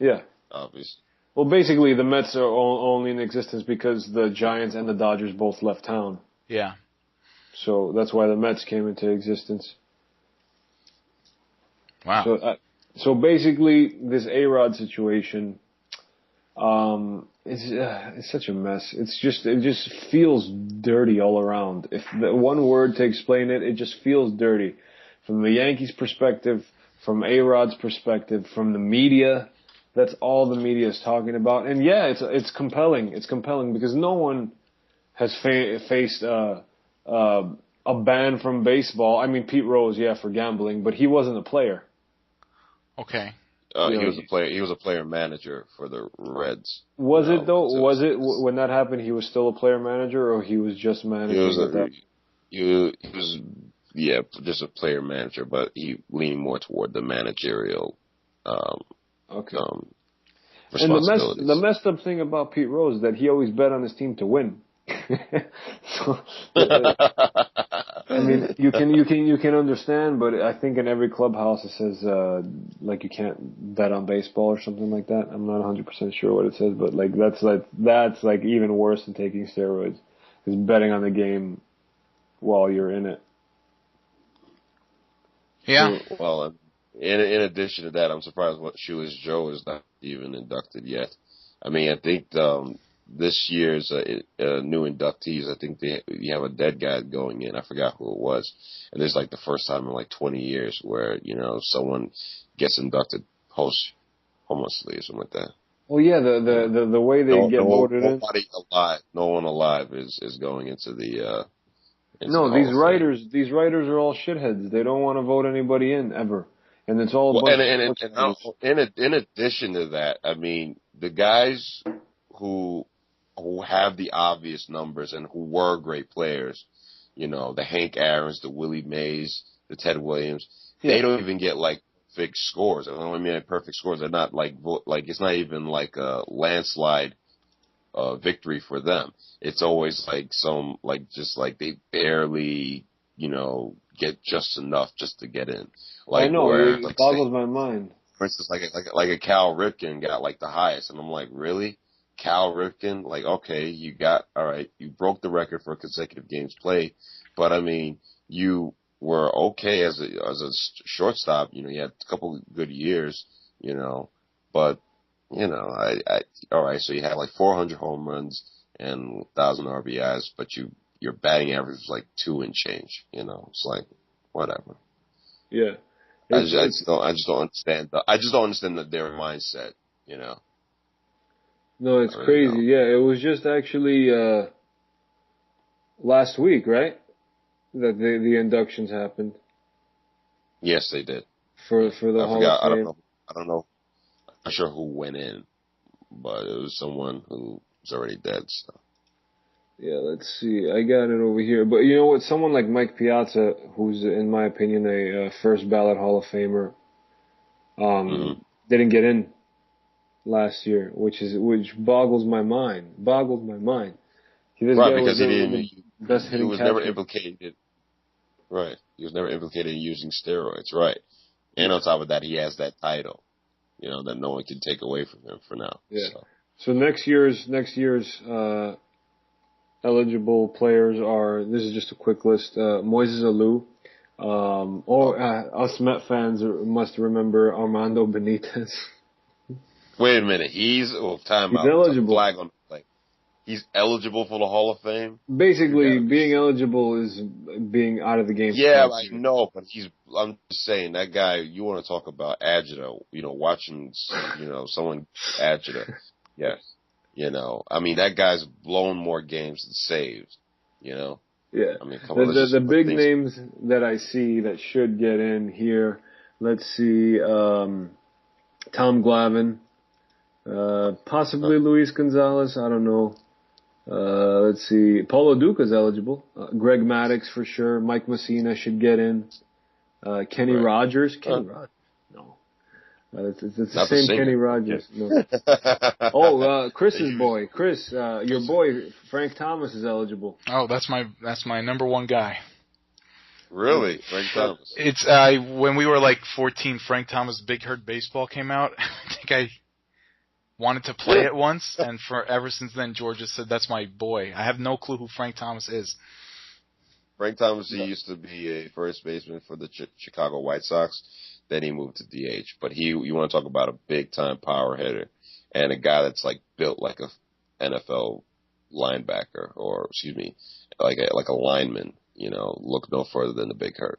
Yeah. Obviously. Well, basically, the Mets are only in existence because the Giants and the Dodgers both left town. Yeah. So that's why the Mets came into existence. Wow. So basically, this A-Rod situation, it's such a mess. It just feels dirty all around. If the one word to explain it, it just feels dirty. From the Yankees' perspective, from A-Rod's perspective, from the media. That's all the media is talking about. And yeah, it's compelling. It's compelling because no one has faced a ban from baseball. I mean, Pete Rose, for gambling, but he wasn't a player. Okay. He was a player. He was a player manager for the Reds. Was it though? Was it when that happened? He was still a player manager, or he was just managing? He was just a player manager, but he leaned more toward the managerial. And the messed up thing about Pete Rose is that he always bet on his team to win. So, I mean, you can understand, but I think in every clubhouse it says like you can't bet on baseball or something like that. I'm not 100% sure what it says, but that's like even worse than taking steroids, is betting on the game while you're in it. Yeah. So, well, in addition to that, I'm surprised Shoeless Joe is not even inducted yet. I mean, I think this year's new inductees, I think you have a dead guy going in. I forgot who it was. And this is like the first time in like 20 years where, someone gets inducted posthumously or something like that. Well, yeah, the way they get voted in. No one alive is going into the. These writers are all shitheads. They don't want to vote anybody in ever. And it's all in addition to that, I mean, the guys who have the obvious numbers and who were great players, the Hank Aaron's, the Willie Mays, the Ted Williams, they don't even get like perfect scores. I mean, perfect scores. They're not like it's not even like a landslide victory for them. It's always like they barely, get just enough just to get in. Like, I know, it boggles my mind. For instance, like a Cal Ripken got like the highest, and I'm like, really? Cal Ripken? Like, okay, you broke the record for consecutive games played, but I mean, you were okay as a shortstop. You had a couple of good years, but all right, so you had like 400 home runs and 1,000 RBIs, but your batting average was like 2 and change. It's like whatever. Yeah. I just don't understand. I just don't understand their mindset. No, it's crazy. Yeah, it was just actually last week, right? that the inductions happened. Yes, they did. For the I Hall forgot. of Fame. I don't know. I'm not sure who went in, but it was someone who was already dead. So. Yeah, let's see. I got it over here. But you know what? Someone like Mike Piazza, who's in my opinion a first ballot Hall of Famer, didn't get in last year, which boggles my mind. Right, because he didn't. The best hitting He was catcher. never implicated. Right, he was never implicated in using steroids. Right, and on top of that, he has that title, that no one can take away from him for now. Yeah. So next year's eligible players are. This is just a quick list. Moises Alou. Us Met fans must remember Armando Benitez. Wait a minute. He's eligible. Flag on the play. He's eligible for the Hall of Fame? Basically, being eligible is being out of the game. Yeah, I know, but I'm just saying, that guy, you want to talk about agita, watching, someone agita. Yes. I mean, that guy's blown more games than saved, Yeah. I mean, come on. The big names that I see that should get in here, let's see, Tom Glavine, possibly Luis Gonzalez, I don't know. Let's see, Paulo Duca's eligible. Greg Maddux for sure. Mike Messina should get in. Kenny Rogers. Rogers. No. It's the same Kenny Rogers. Yeah. No. Chris's boy. Chris, your boy, Frank Thomas is eligible. Oh, that's my number one guy. Really? Frank Thomas? It's, when we were like 14, Frank Thomas Big Hurt Baseball came out. I think I wanted to play it once, and ever since then, George has said, that's my boy. I have no clue who Frank Thomas is. Frank Thomas, he used to be a first baseman for the Chicago White Sox. Then he moved to DH. But you want to talk about a big-time power hitter and a guy that's like built like a NFL linebacker, or like a lineman. Look no further than the Big Hurt.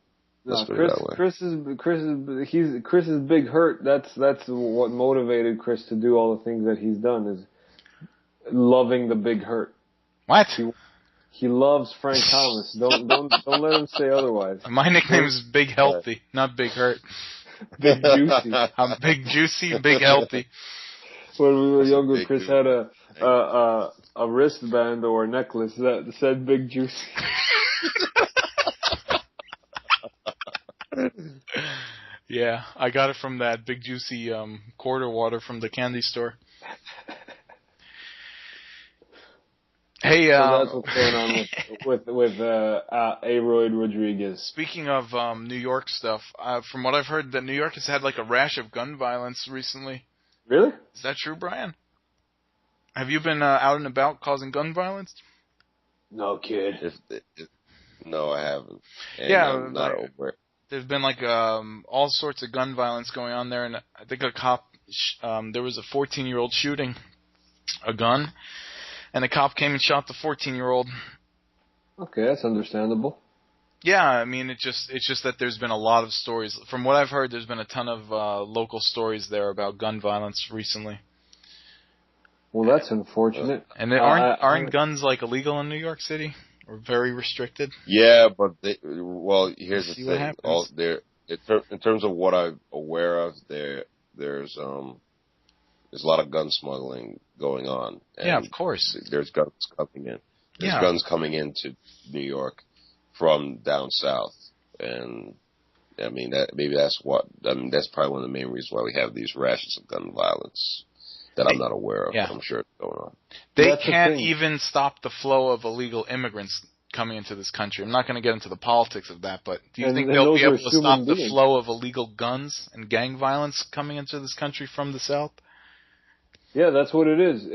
Chris's Big Hurt. That's what motivated Chris to do all the things that he's done, is loving the Big Hurt. What? He loves Frank Thomas. Don't let him say otherwise. My nickname is Big Healthy, not Big Hurt. Big Juicy. I'm Big Juicy, Big Healthy. When we were younger, Chris had a wristband or a necklace that said Big Juicy. Yeah, I got it from that Big Juicy quarter water from the candy store. Hey, so that's what's going on with Aroyd Rodriguez. Speaking of New York stuff, from what I've heard, that New York has had like a rash of gun violence recently. Really? Is that true, Brian? Have you been out and about causing gun violence? No, kid. No, I haven't. And I'm not aware. There's been like all sorts of gun violence going on there, and I think a cop, there was a 14-year-old shooting a gun, and a cop came and shot the 14-year-old. Okay, that's understandable. Yeah, I mean, it's just that there's been a lot of stories. From what I've heard, there's been a ton of local stories there about gun violence recently. Well, that's unfortunate. And aren't guns like illegal in New York City, or very restricted? Yeah, but here's the thing. In terms of what I'm aware of, there's a lot of gun smuggling going on. And yeah, of course. There's guns coming in. There's guns coming into New York from down south, and I mean that's probably one of the main reasons why we have these rashes of gun violence that I'm not aware of. Yeah. I'm sure it's going on. They can't even stop the flow of illegal immigrants coming into this country. I'm not going to get into the politics of that, but do you think they'll be able to stop the flow of illegal guns and gang violence coming into this country from the South? Yeah, that's what it is.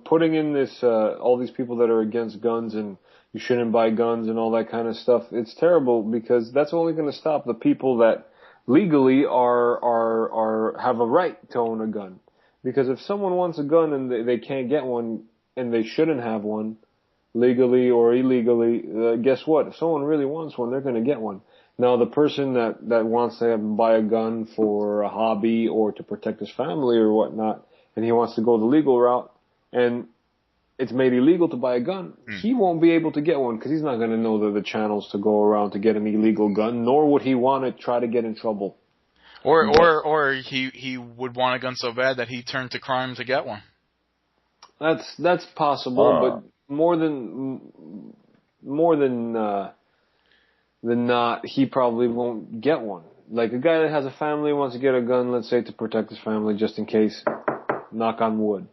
Putting in this, all these people that are against guns and you shouldn't buy guns and all that kind of stuff, it's terrible, because that's only going to stop the people that legally have a right to own a gun. Because if someone wants a gun and they can't get one, and they shouldn't have one, legally or illegally, guess what? If someone really wants one, they're going to get one. Now, the person that wants to buy a gun for a hobby or to protect his family or whatnot, and he wants to go the legal route, and it's made illegal to buy a gun, he won't be able to get one because he's not going to know the channels to go around to get an illegal gun, nor would he want to try to get in trouble. Or he would want a gun so bad that he turned to crime to get one. That's possible, but more than not, he probably won't get one. Like a guy that has a family wants to get a gun, let's say to protect his family just in case, knock on wood.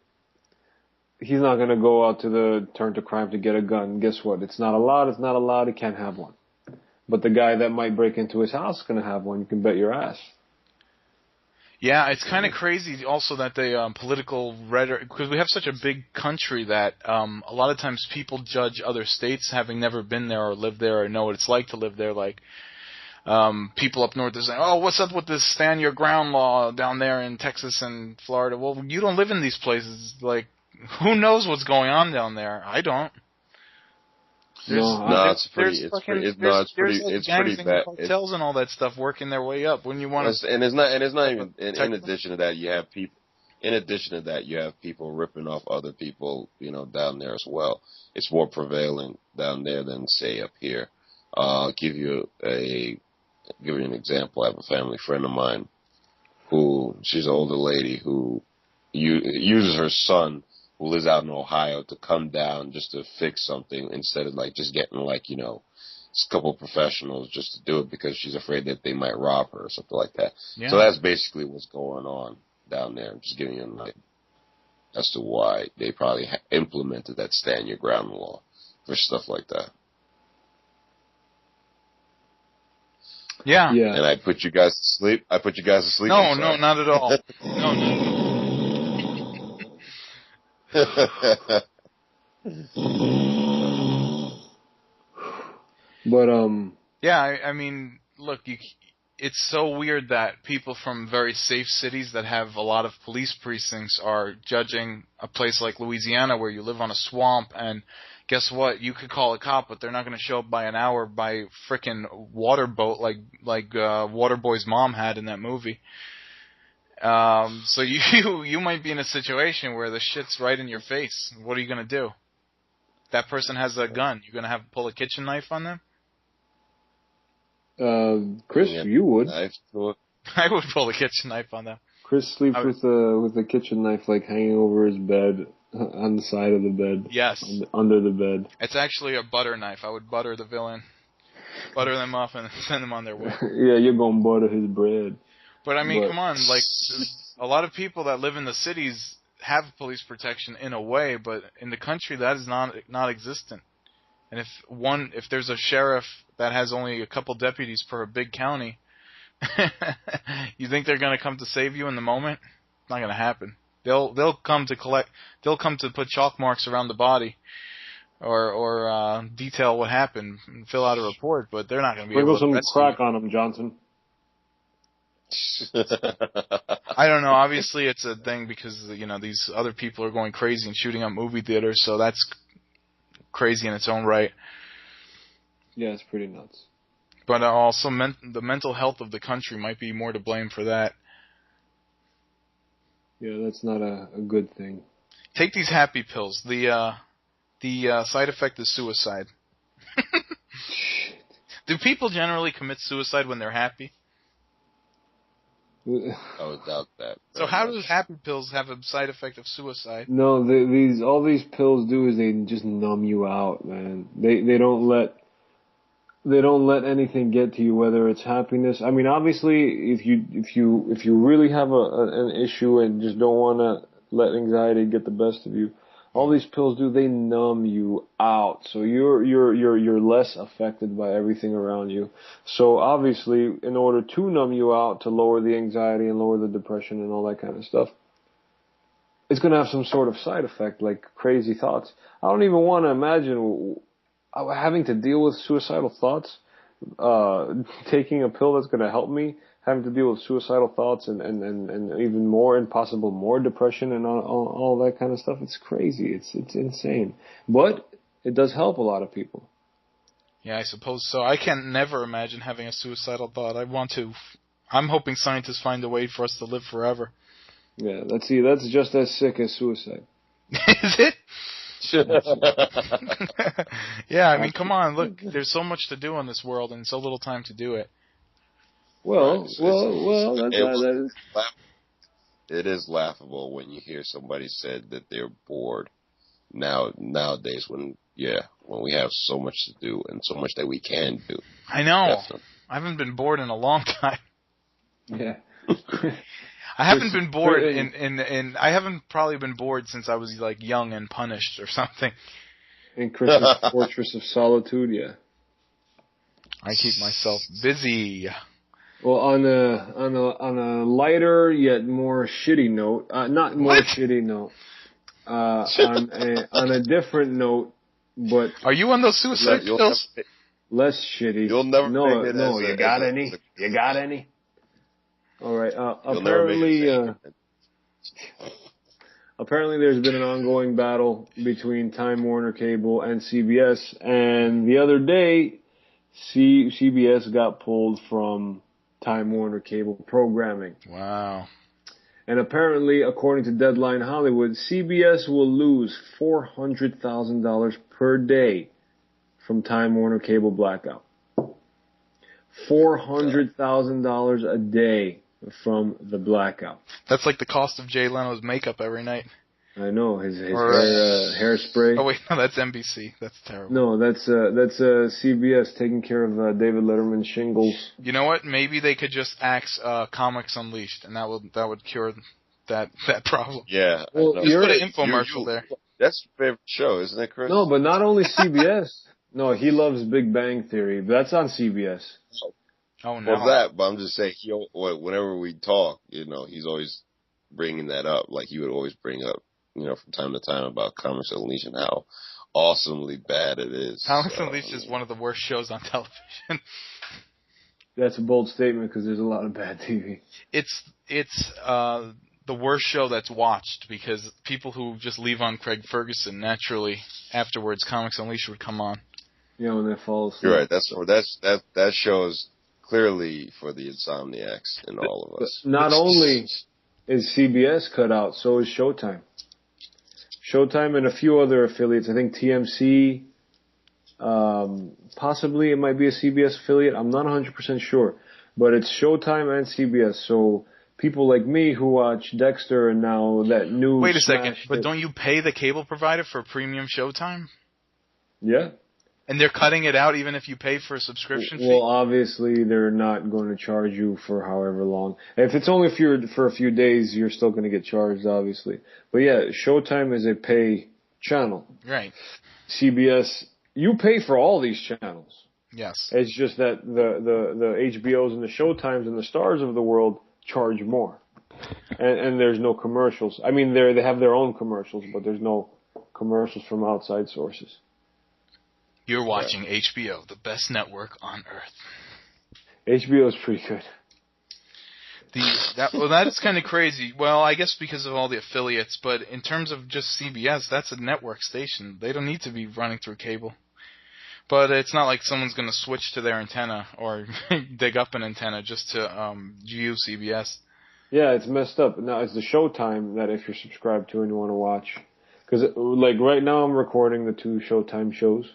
He's not going to go out to turn to crime to get a gun. Guess what? It's not allowed, he can't have one. But the guy that might break into his house is going to have one, you can bet your ass. Yeah, it's kind of crazy also that the political rhetoric, because we have such a big country that a lot of times people judge other states having never been there or lived there or know what it's like to live there. Like people up north are saying, oh, what's up with this stand your ground law down there in Texas and Florida? Well, you don't live in these places. Like, who knows what's going on down there? I don't. It's pretty bad. Cartels and all that stuff working their way up. When you want to, and it's not even. In addition to that, you have people. In addition to that, you have people ripping off other people, down there as well. It's more prevalent down there than say up here. I'll give you an example. I have a family friend of mine she's an older lady who uses her son, who lives out in Ohio, to come down just to fix something instead of just getting a couple of professionals just to do it because she's afraid that they might rob her or something like that. Yeah. So that's basically what's going on down there. I'm just giving you an idea as to why they probably implemented that stand your ground law for stuff like that. Yeah. And I put you guys to sleep. No, not at all. No. But yeah, I mean, look, it's so weird that people from very safe cities that have a lot of police precincts are judging a place like Louisiana where you live on a swamp, and guess what? You could call a cop, but they're not going to show up by an hour by frickin' water boat like Waterboy's mom had in that movie. So you might be in a situation where the shit's right in your face. What are you going to do? That person has a gun. You're going to have to pull a kitchen knife on them? Chris, you would. I would pull a kitchen knife on them. Chris sleeps with a kitchen knife hanging over his bed, on the side of the bed. Yes. Under the bed. It's actually a butter knife. I would butter the villain. Butter them up and send them on their way. Yeah, you're going to butter his bread. But I mean, come on, a lot of people that live in the cities have police protection in a way, but in the country that is not existent. And if there's a sheriff that has only a couple deputies per a big county, you think they're going to come to save you in the moment? It's not going to happen. They'll come to put chalk marks around the body or detail what happened and fill out a report, but they're not going to be able to Sprinkle some crack on them, Johnson. I don't know. Obviously, it's a thing because these other people are going crazy and shooting up movie theaters, so that's crazy in its own right. Yeah, it's pretty nuts. But also, the mental health of the country might be more to blame for that. Yeah, that's not a good thing. Take these happy pills. The side effect is suicide. Do people generally commit suicide when they're happy? I would doubt that. So how does happy pills have a side effect of suicide? No, all these pills do is they just numb you out, man. They don't let anything get to you, whether it's happiness. I mean, obviously, if you really have an issue and just don't want to let anxiety get the best of you, all these pills do, they numb you out. So you're less affected by everything around you. So obviously, in order to numb you out, to lower the anxiety and lower the depression and all that kind of stuff, it's going to have some sort of side effect, like crazy thoughts. I don't even want to imagine having to deal with suicidal thoughts, taking a pill that's going to help me, having to deal with suicidal thoughts and even more and possible more depression and all that kind of stuff. It's crazy. It's insane. But it does help a lot of people. Yeah, I suppose so. I can never imagine having a suicidal thought. I'm hoping scientists find a way for us to live forever. Yeah, that's just as sick as suicide. Is it? Yeah, I mean, come on, look, there's so much to do in this world and so little time to do it. Well, it is laughable when you hear somebody said that they're bored nowadays when we have so much to do and so much that we can do. I know. Definitely. I haven't been bored in a long time. Yeah. I haven't been bored in I haven't probably been bored since I was like young and punished or something. In Chris's Fortress of Solitude, yeah. I keep myself busy. Well, on a lighter yet more shitty note, not more shitty note, on a different note, but are you on those suicide pills? Less shitty. You'll never make it. No, you got any? You got any? All right. Apparently, there's been an ongoing battle between Time Warner Cable and CBS, and the other day, CBS got pulled from Time Warner Cable programming. Wow. And apparently, according to Deadline Hollywood, CBS will lose $400,000 per day from Time Warner Cable blackout. $400,000 a day from the blackout. That's like the cost of Jay Leno's makeup every night. I know, his hairspray. Oh wait, no, that's NBC. That's terrible. No, that's CBS taking care of David Letterman's shingles. You know what? Maybe they could just axe Comics Unleashed, and that would cure that problem. Yeah. Well, just put an infomercial there. That's your favorite show, isn't it, Chris? No, but not only CBS. No, he loves Big Bang Theory, but that's on CBS. Oh no. Well, that, but I'm just saying, whenever we talk, he's always bringing that up. Like he would always bring up, from time to time about Comics Unleashed and how awesomely bad it is. Comics Unleashed is one of the worst shows on television. That's a bold statement because there's a lot of bad TV. It's the worst show that's watched because people who just leave on Craig Ferguson naturally afterwards, Comics Unleashed would come on. Yeah, when they fall asleep. You're right. That show is clearly for the insomniacs in all of us. But not only is CBS cut out, so is Showtime. Showtime and a few other affiliates. I think TMC, possibly it might be a CBS affiliate. I'm not 100% sure. But it's Showtime and CBS. So people like me who watch Dexter and now that new... Wait a second, but don't you pay the cable provider for premium Showtime? Yeah. And they're cutting it out even if you pay for a subscription fee? Well, obviously, they're not going to charge you for however long. If it's only for a few days, you're still going to get charged, obviously. But yeah, Showtime is a pay channel. Right. CBS, you pay for all these channels. Yes. It's just that the HBOs and the Showtimes and the Stars of the world charge more. And there's no commercials. I mean, they have their own commercials, but there's no commercials from outside sources. You're watching HBO, the best network on earth. HBO is pretty good. That is kind of crazy. Well, I guess because of all the affiliates, but in terms of just CBS, that's a network station. They don't need to be running through cable. But it's not like someone's going to switch to their antenna or dig up an antenna just to view CBS. Yeah, it's messed up. Now, it's the Showtime that if you're subscribed to and you want to watch. Because, like, right now I'm recording the two Showtime shows.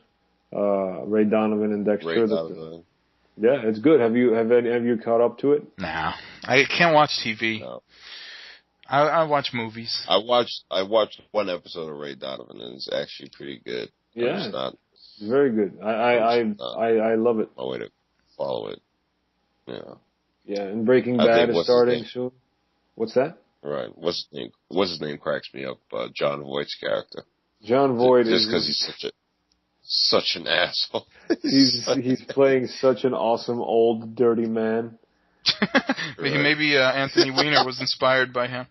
Ray Donovan and Dexter. Ray Donovan. Yeah, it's good. Have you caught up to it? Nah, I can't watch TV. No. I watch movies. I watched one episode of Ray Donovan, and it's actually pretty good. Yeah, it's very good. I love it. My way to follow it. Yeah. Yeah, and Breaking Bad is starting soon. What's that? Right. What's his name cracks me up. John Voight's character. John Voight just because he's such an asshole. he's playing such an awesome old dirty man. Maybe Anthony Weiner was inspired by him.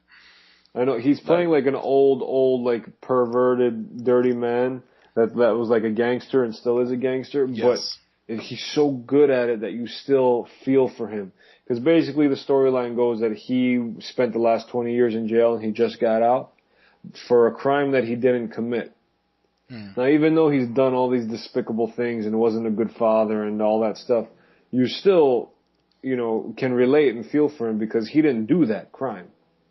I know he's playing like an old like perverted dirty man that was like a gangster and still is a gangster. Yes. But he's so good at it that you still feel for him. Because basically the storyline goes that he spent the last 20 years in jail and he just got out for a crime that he didn't commit. Now, even though he's done all these despicable things and wasn't a good father and all that stuff, you still, can relate and feel for him because he didn't do that crime,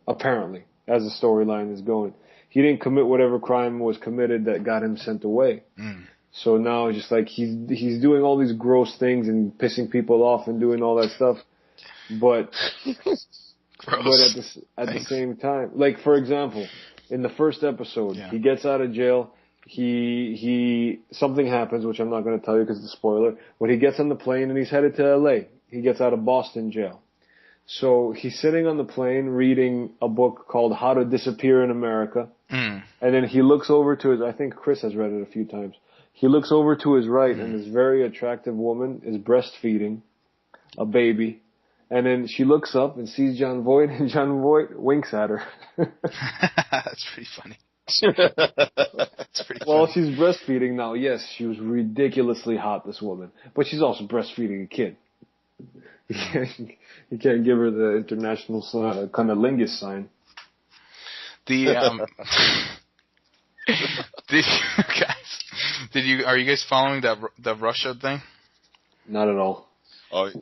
apparently, as the storyline is going. he didn't commit whatever crime was committed that got him sent away. So now just like he's doing all these gross things and pissing people off and doing all that stuff, but at the same time, like for example, in the first episode, he gets out of jail. He something happens, which I'm not going to tell you because it's a spoiler. But he gets on the plane and he's headed to L.A. He gets out of Boston jail. So he's sitting on the plane reading a book called How to Disappear in America. And then he looks over to I think Chris has read it a few times. He looks over to his right and this very attractive woman is breastfeeding a baby. And then she looks up and sees John Voight and John Voight winks at her. That's pretty funny. That's pretty Well, funny. she's breastfeeding now. Yes, she was ridiculously hot, this woman. But she's also breastfeeding a kid. You can't give her the international cunnilingus sign. Are you guys following the Russia thing? Not at all. In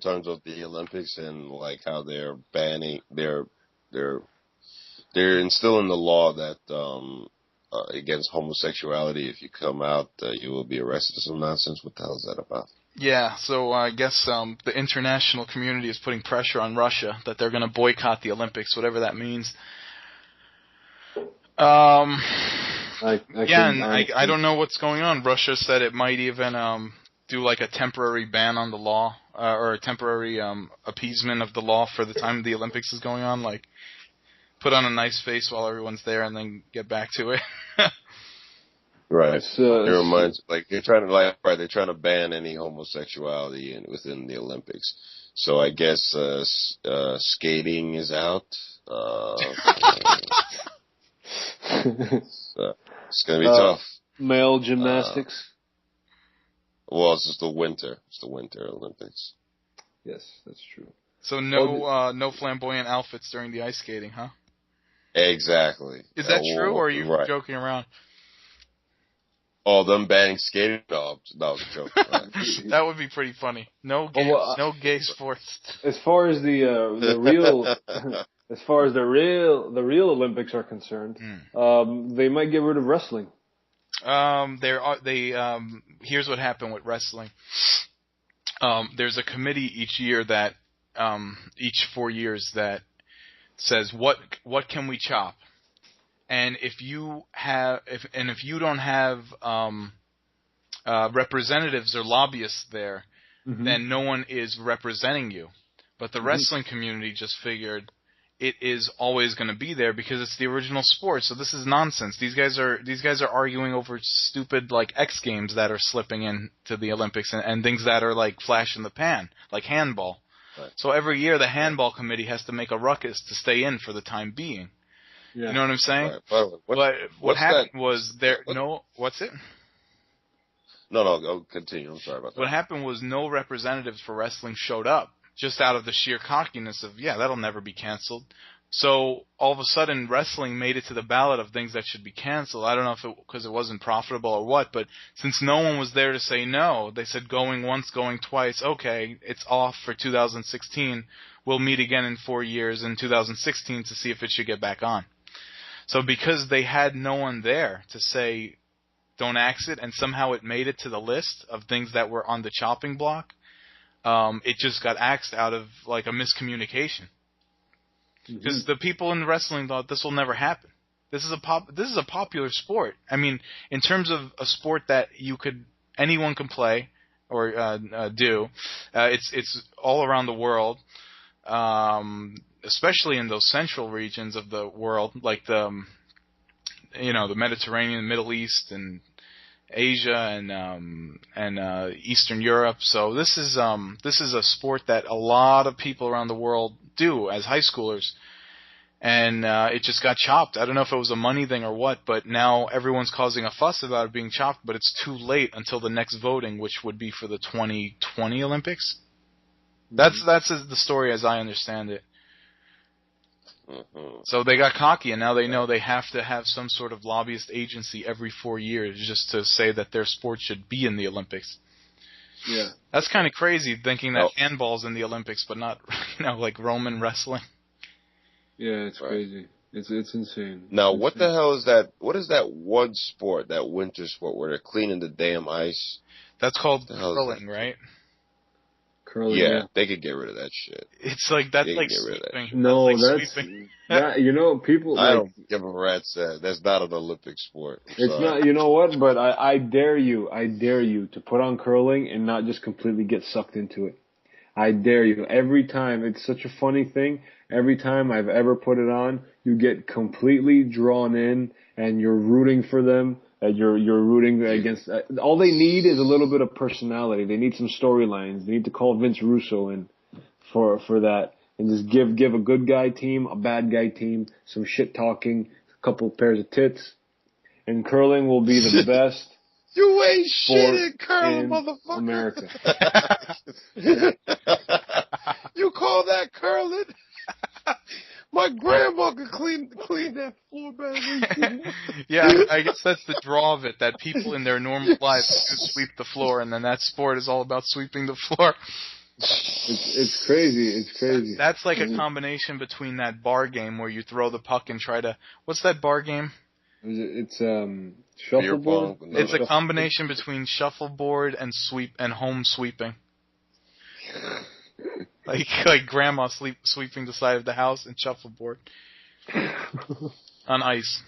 terms of the Olympics and like how they're banning, they're instilling the law that against homosexuality. If you come out, you will be arrested. Some nonsense. What the hell is that about? Yeah, so I guess the international community is putting pressure on Russia that they're going to boycott the Olympics, whatever that means. I don't know what's going on. Russia said it might even do like a temporary ban on the law, or a temporary appeasement of the law for the time the Olympics is going on. Like, put on a nice face while everyone's there and then get back to it. Right. It reminds, like, they're trying to ban any homosexuality within the Olympics. So I guess skating is out. It's gonna be tough. Male gymnastics. Well, it's just the winter. It's the Winter Olympics. Yes, that's true. So no flamboyant outfits during the ice skating, huh? Exactly. Is that true, or are you joking around? Oh, them banning skating? No, that was a joke. That would be pretty funny. No gay sports. As far as the real, as far as the real Olympics are concerned, they might get rid of wrestling. Here's what happened with wrestling. There's a committee each year that, each 4 years that says what can we chop. And if you don't have representatives or lobbyists there, then no one is representing you. But the wrestling community just figured it is always going to be there because it's the original sport. So this is nonsense. These guys are arguing over stupid like X Games that are slipping into the Olympics and things that are like flash in the pan, like handball. Right. So every year the handball committee has to make a ruckus to stay in for the time being. Yeah. You know what I'm saying? Right. What happened was what's it? No, go continue. I'm sorry about that. What happened was no representatives for wrestling showed up, just out of the sheer cockiness of, that'll never be canceled. So all of a sudden, wrestling made it to the ballot of things that should be canceled. I don't know if because it wasn't profitable or what, but since no one was there to say no, they said going once, going twice. Okay, it's off for 2016. We'll meet again in 4 years in 2016 to see if it should get back on. So because they had no one there to say don't axe it, and somehow it made it to the list of things that were on the chopping block, it just got axed out of like a miscommunication. Because the people in wrestling thought this will never happen. This is a popular sport. I mean, in terms of a sport that anyone can play or do, it's all around the world. Especially in those central regions of the world, like the Mediterranean, Middle East, and Asia, and Eastern Europe. So this is a sport that a lot of people around the world do as high schoolers, and it just got chopped. I don't know if it was a money thing or what, but now everyone's causing a fuss about it being chopped. But it's too late until the next voting, which would be for the 2020 Olympics. That's the story as I understand it. So they got cocky, and now they know they have to have some sort of lobbyist agency every 4 years just to say that their sport should be in the Olympics. Yeah. That's kind of crazy, thinking that handball's in the Olympics, but not, like Roman wrestling. Yeah, it's crazy. It's insane. Now, It's what insane. the hell is that? What is that one sport, that winter sport, where they're cleaning the damn ice? That's called curling, right? Curling, Yeah, they could get rid of that shit. It's like that's They like can get rid of that sweeping. shit. No, That's sweeping. that. You know, people. I Like, don't give a rat's ass. That's not an Olympic sport. I'm it's sorry. not. You know what? But I dare you to put on curling and not just completely get sucked into it. I dare you. Every time, it's such a funny thing. Every time I've ever put it on, you get completely drawn in, and you're rooting for them. You're rooting against. All they need is a little bit of personality. They need some storylines. They need to call Vince Russo in for that, and just give a good guy team, a bad guy team, some shit talking, a couple of pairs of tits, and curling will be the best. You ain't shit in curling, in motherfucker. America. You call that curling? My grandma could clean that floor better than you. Yeah, I guess that's the draw of it, that people in their normal lives do sweep the floor, and then that sport is all about sweeping the floor. It's crazy. It's crazy. That's like a combination between that bar game where you throw the puck and try to... What's that bar game? It's shuffleboard. It's a combination between shuffleboard and home sweeping. like grandma sweeping the side of the house and shuffleboard on ice.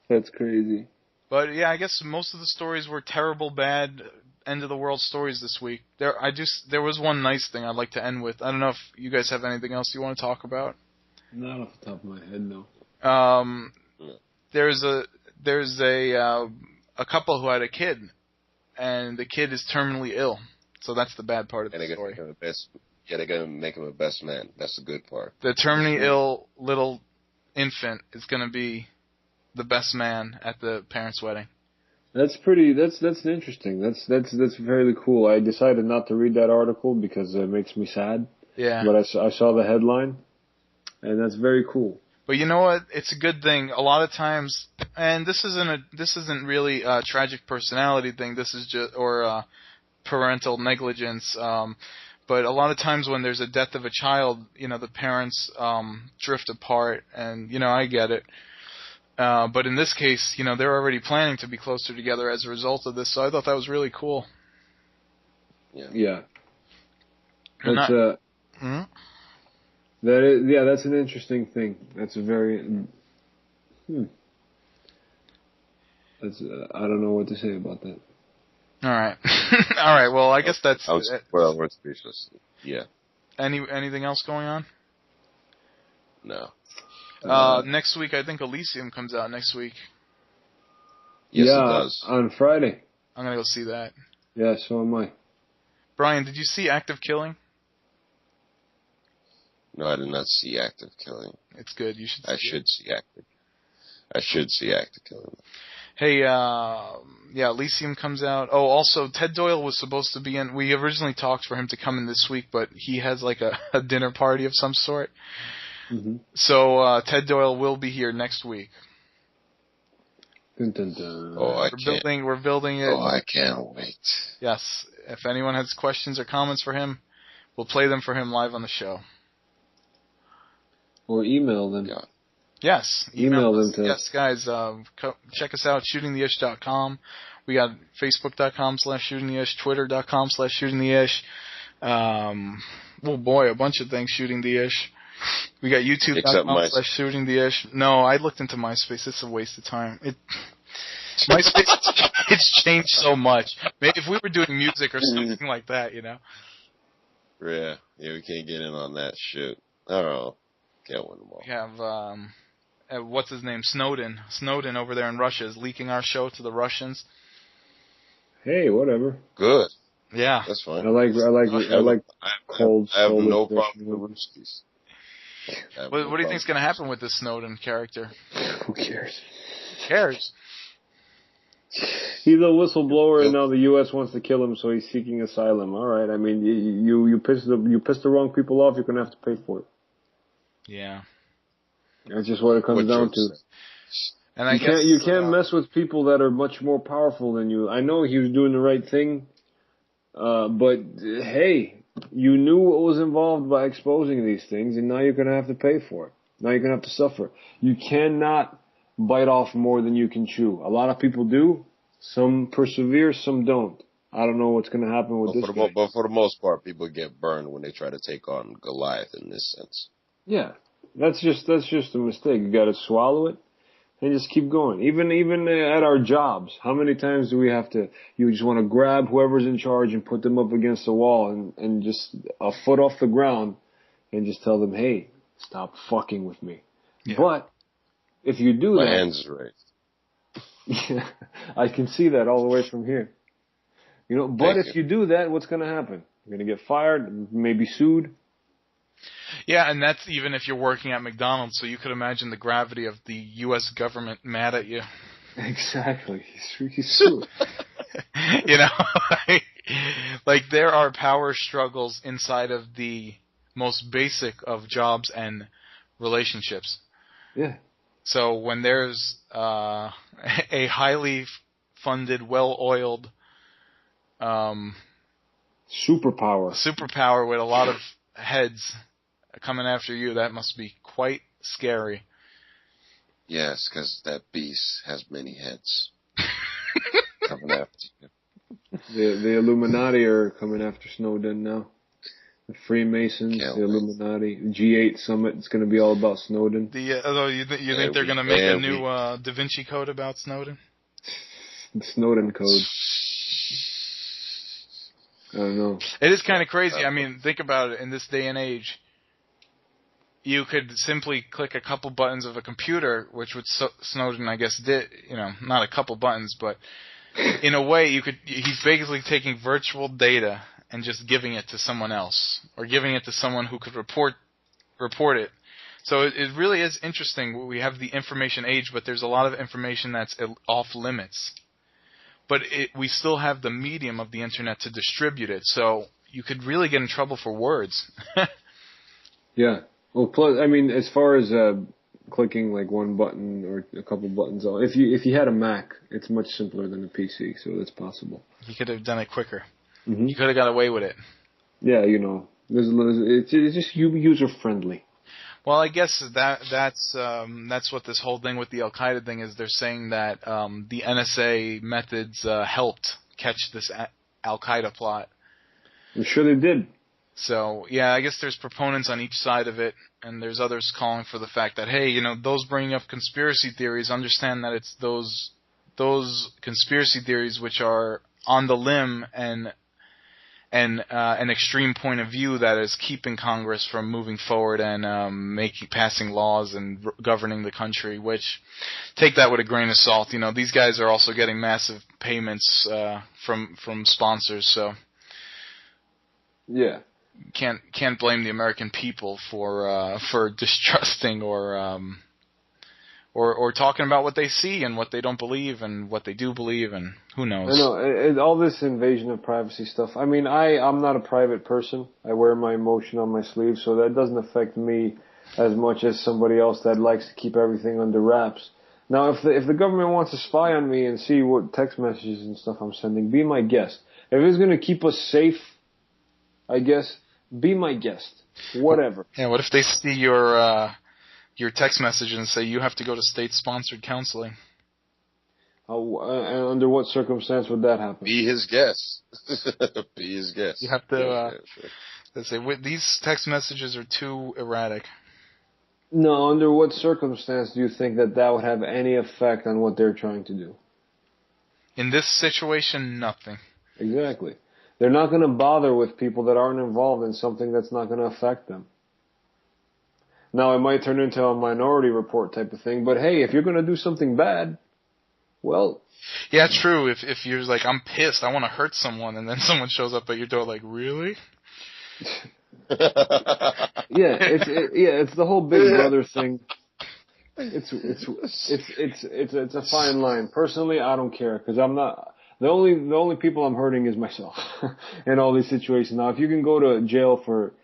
That's crazy. But yeah, I guess most of the stories were terrible, bad, end of the world stories this week. There was one nice thing I'd like to end with. I don't know if you guys have anything else you want to talk about. Not off the top of my head, no. There's a couple who had a kid, and the kid is terminally ill. So that's the bad part of the story. They're gonna make him a best man. That's the good part. The terminally ill little infant is gonna be the best man at the parents' wedding. That's interesting. That's fairly cool. I decided not to read that article because it makes me sad. Yeah. But I saw the headline, and that's very cool. But you know what? It's a good thing. A lot of times, and this isn't really a tragic personality thing. This is just parental negligence. But a lot of times when there's a death of a child, the parents drift apart, and I get it. But in this case, they're already planning to be closer together as a result of this. So I thought that was really cool. Yeah. That's that's an interesting thing. That's a very That's I don't know what to say about that. All right. All right. Well, I guess that's it. Well, we're speechless. Yeah. Anything else going on? No. Next week, I think Elysium comes out next week. Yes, it does. On Friday. I'm gonna go see that. Yeah, so am I. Brian, did you see Active Killing? No, I did not see Active Killing. It's good. You should. I should see Active Killing. Hey, yeah, Elysium comes out. Oh, also, Ted Doyle was supposed to be in. We originally talked for him to come in this week, but he has like a dinner party of some sort. Mm-hmm. So Ted Doyle will be here next week. Dun, dun, dun. We're building it. Oh, I can't wait. Yes. If anyone has questions or comments for him, we'll play them for him live on the show. Or email them. Yeah. Yes. Email them to Yes, guys. Check us out, shootingtheish.com. We got facebook.com/shootingtheish, twitter.com/shootingtheish. Oh boy, a bunch of things, Shooting the Ish. We got youtube.com/shootingtheish. No, I looked into MySpace. It's a waste of time. MySpace, it's changed so much. Maybe if we were doing music or something like that, you know. Yeah, we can't get in on that shit. I don't know. Can't win them all. We have, what's his name? Snowden. Snowden over there in Russia is leaking our show to the Russians. Hey, whatever. Good. Yeah. That's fine. I like cold. I have no problem with Ruskies. What do you think's going to happen with this Snowden character? Who cares? Who cares? He's a whistleblower, and now the U.S. wants to kill him, so he's seeking asylum. All right. I mean, you piss the wrong people off, you're going to have to pay for it. Yeah. That's just what it comes down to. And you can't mess with people that are much more powerful than you. I know he was doing the right thing, but hey, You knew what was involved by exposing these things, and now you're going to have to pay for it. Now you're going to have to suffer. You cannot bite off more than you can chew. A lot of people do. Some persevere, some don't. I don't know what's going to happen with this guy. But for the most part, people get burned when they try to take on Goliath in this sense. Yeah, that's just a mistake. You got to swallow it and just keep going. Even at our jobs, how many times do we have to? You just want to grab whoever's in charge and put them up against the wall and just a foot off the ground and just tell them, hey, stop fucking with me. Yeah. But if you do My that, hands are raised. Yeah, I can see that all the way from here. You know, but if you do that, what's going to happen? You're going to get fired, maybe sued. Yeah, and that's even if you're working at McDonald's, so you could imagine the gravity of the U.S. government mad at you. Exactly. He's sued. You know, like there are power struggles inside of the most basic of jobs and relationships. Yeah. So when there's a highly funded, well-oiled superpower with a lot of heads coming after you, that must be quite scary. Yes, because that beast has many heads coming after you. The Illuminati are coming after Snowden now. The Freemasons, the Illuminati, G8 summit. It's going to be all about Snowden. Although you think they're going to make a new Da Vinci Code about Snowden? The Snowden Code. I don't know. It is kind of crazy. I mean, think about it. In this day and age, you could simply click a couple buttons of a computer, which would Snowden, I guess, did. You know, not a couple buttons, but in a way, he's basically taking virtual data and just giving it to someone else, or giving it to someone who could report it. So it really is interesting. We have the information age, but there's a lot of information that's off limits. But we still have the medium of the internet to distribute it, so you could really get in trouble for words. Yeah. Well, plus, I mean, as far as clicking like one button or a couple buttons, if you had a Mac, it's much simpler than a PC, so that's possible. You could have done it quicker. Mm-hmm. You could have got away with it. Yeah, you know, it's just user friendly. Well, I guess that's what this whole thing with the Al-Qaeda thing is. They're saying that the NSA methods helped catch this Al-Qaeda plot. I'm sure they did. So, yeah, I guess there's proponents on each side of it, and there's others calling for the fact that, hey, you know, those bringing up conspiracy theories, understand that it's those conspiracy theories which are on the limb and an extreme point of view that is keeping Congress from moving forward and passing laws and governing the country, which take that with a grain of salt. You know, these guys are also getting massive payments from sponsors, so yeah, can't blame the American people for distrusting or talking about what they see and what they don't believe and what they do believe, and who knows. I know, all this invasion of privacy stuff. I mean, I'm not a private person. I wear my emotion on my sleeve, so that doesn't affect me as much as somebody else that likes to keep everything under wraps. Now, if the government wants to spy on me and see what text messages and stuff I'm sending, be my guest. If it's going to keep us safe, I guess, be my guest. Whatever. Yeah, what if they see your text message and say you have to go to state-sponsored counseling? And under what circumstance would that happen? Be his guest. Be his guest. You have to they say these text messages are too erratic. No, under what circumstance do you think that would have any effect on what they're trying to do? In this situation, nothing. Exactly. They're not going to bother with people that aren't involved in something that's not going to affect them. Now, it might turn into a Minority Report type of thing, but hey, if you're going to do something bad, well... Yeah, true. If you're like, I'm pissed, I want to hurt someone, and then someone shows up at your door like, really? It's the whole Big Brother thing. It's a fine line. Personally, I don't care, because I'm not... The only people I'm hurting is myself in all these situations. Now, if you can go to jail for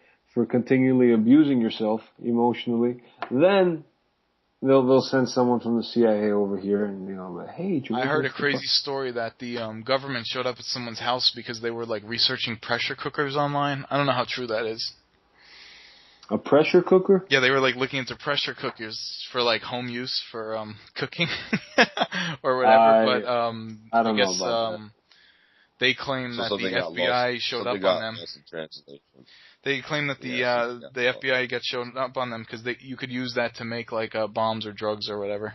continually abusing yourself emotionally, then They'll send someone from the CIA over here, and like, hey, I heard a crazy story that the government showed up at someone's house because they were like researching pressure cookers online. I don't know how true that is. A pressure cooker? Yeah, they were like looking into pressure cookers for like home use for cooking or whatever. But I don't know about that. They claim that the FBI showed up on them. They claim that the FBI got shown up on them because you could use that to make like bombs or drugs or whatever.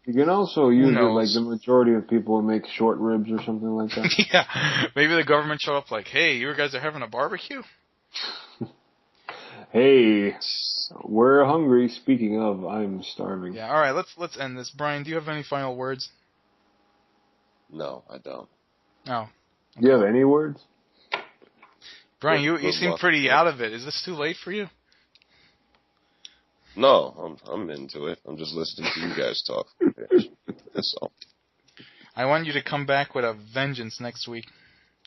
You can also use it like the majority of people would make short ribs or something like that. Yeah, maybe the government showed up like, hey, you guys are having a barbecue? Hey, we're hungry. Speaking of, I'm starving. Yeah, all right, let's end this. Brian, do you have any final words? No, I don't. No. Okay. Do you have any words? Brian, you seem pretty out of it. Is this too late for you? No, I'm into it. I'm just listening to you guys talk. That's all. I want you to come back with a vengeance next week.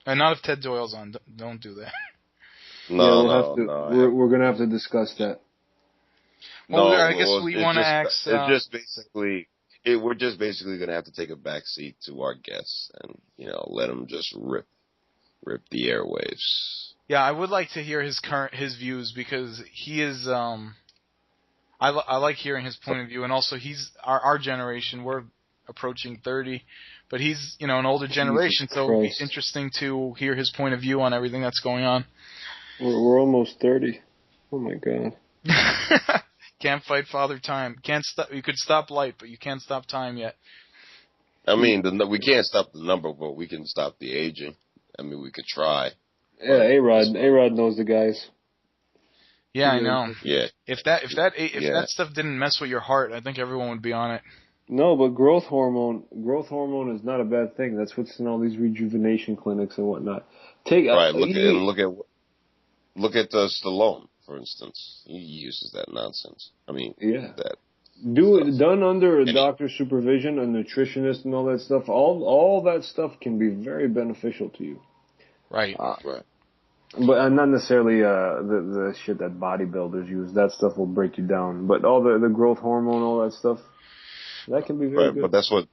Not if Ted Doyle's on. Don't do that. No, we're gonna have to discuss that. Well, I guess we want to ask. We're just basically gonna have to take a back seat to our guests and let them just rip the airwaves. Yeah, I would like to hear his views because he is. I like hearing his point of view, and also he's our generation. We're approaching 30, but he's an older generation, so it'd be interesting to hear his point of view on everything that's going on. We're almost 30. Oh my god. Can't fight Father Time. Can't stop. You could stop light, but you can't stop time yet. I mean, we can't stop the number, but we can stop the aging. I mean, we could try. Yeah, A-Rod knows the guys. Yeah, I know. Yeah. If that stuff didn't mess with your heart, I think everyone would be on it. No, but growth hormone is not a bad thing. That's what's in all these rejuvenation clinics and whatnot. Look at Stallone, for instance. He uses that nonsense. I mean, done under a doctor's supervision, a nutritionist, and all that stuff. All that stuff can be very beneficial to you. Right. Right. But not necessarily the shit that bodybuilders use. That stuff will break you down. But all the growth hormone, all that stuff, that can be very good. But that's what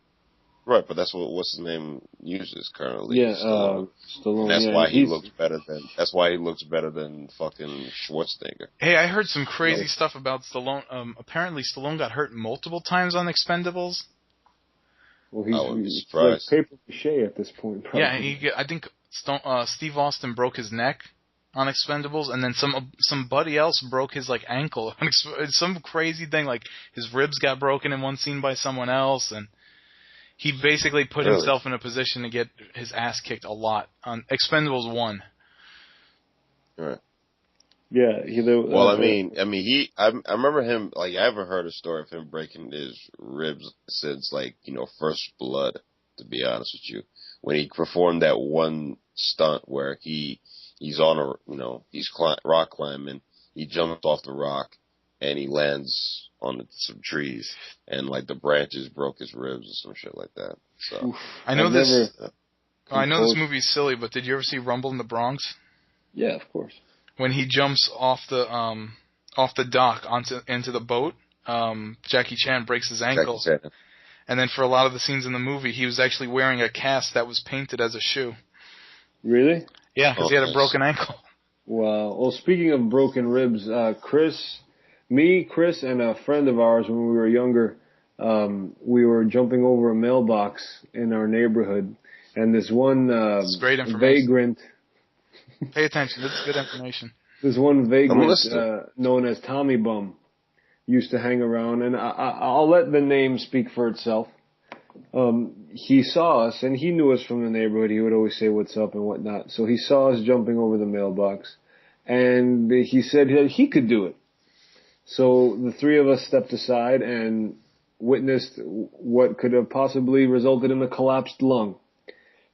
what's his name uses currently. Yeah, Stallone. That's why he looks better than. That's why he looks better than fucking Schwarzenegger. Hey, I heard some crazy stuff about Stallone. Apparently, Stallone got hurt multiple times on Expendables. Well, he's like paper mache at this point. Probably. Yeah, I think Steve Austin broke his neck on Expendables, and then somebody else broke his ankle. It's some crazy thing, like his ribs got broken in one scene by someone else, and he basically put himself in a position to get his ass kicked a lot on Expendables 1. Right. Yeah. I remember him. I haven't heard a story of him breaking his ribs since First Blood. To be honest with you, when he performed that one stunt where he's on he's rock climbing, he jumped off the rock and he lands on some trees and the branches broke his ribs or some shit like that. So I know this movie's silly, but did you ever see Rumble in the Bronx? Yeah, of course. When he jumps off the dock into the boat, Jackie Chan breaks his ankle. And then for a lot of the scenes in the movie, he was actually wearing a cast that was painted as a shoe. Really? Yeah, because he had a broken ankle. Wow. Well, speaking of broken ribs, Chris, and a friend of ours when we were younger, we were jumping over a mailbox in our neighborhood, and this one vagrant. Pay attention. This is good information. This one vagrant known as Tommy Bum used to hang around, and I'll let the name speak for itself. He saw us, and he knew us from the neighborhood. He would always say what's up and whatnot. So he saw us jumping over the mailbox, and he said he could do it. So the three of us stepped aside and witnessed what could have possibly resulted in a collapsed lung.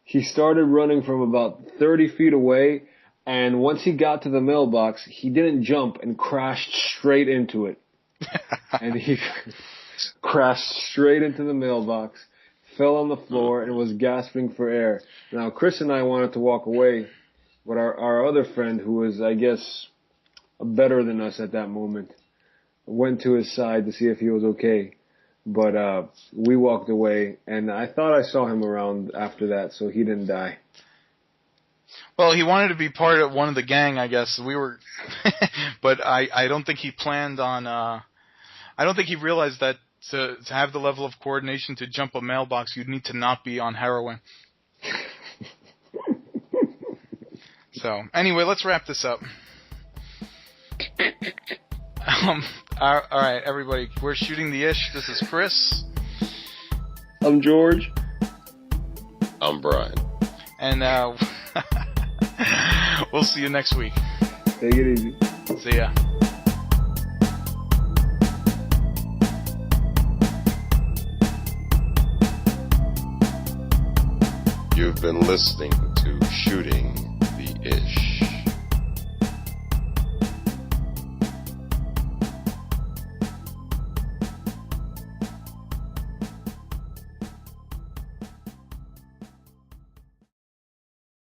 He started running from about 30 feet away, and once he got to the mailbox, he didn't jump and crashed straight into it. And he crashed straight into the mailbox, fell on the floor, and was gasping for air. Now, Chris and I wanted to walk away, but our other friend, who was, I guess, better than us at that moment, went to his side to see if he was okay. But we walked away, and I thought I saw him around after that, so he didn't die. Well, he wanted to be part of one of the gang, I guess. We were, but I don't think he planned on. I don't think he realized that to have the level of coordination to jump a mailbox, you'd need to not be on heroin. So anyway, let's wrap this up. All right, everybody, we're shooting the ish. This is Chris. I'm George. I'm Brian. And we'll see you next week. Take it easy. See ya. You've been listening to Shooting the Ish.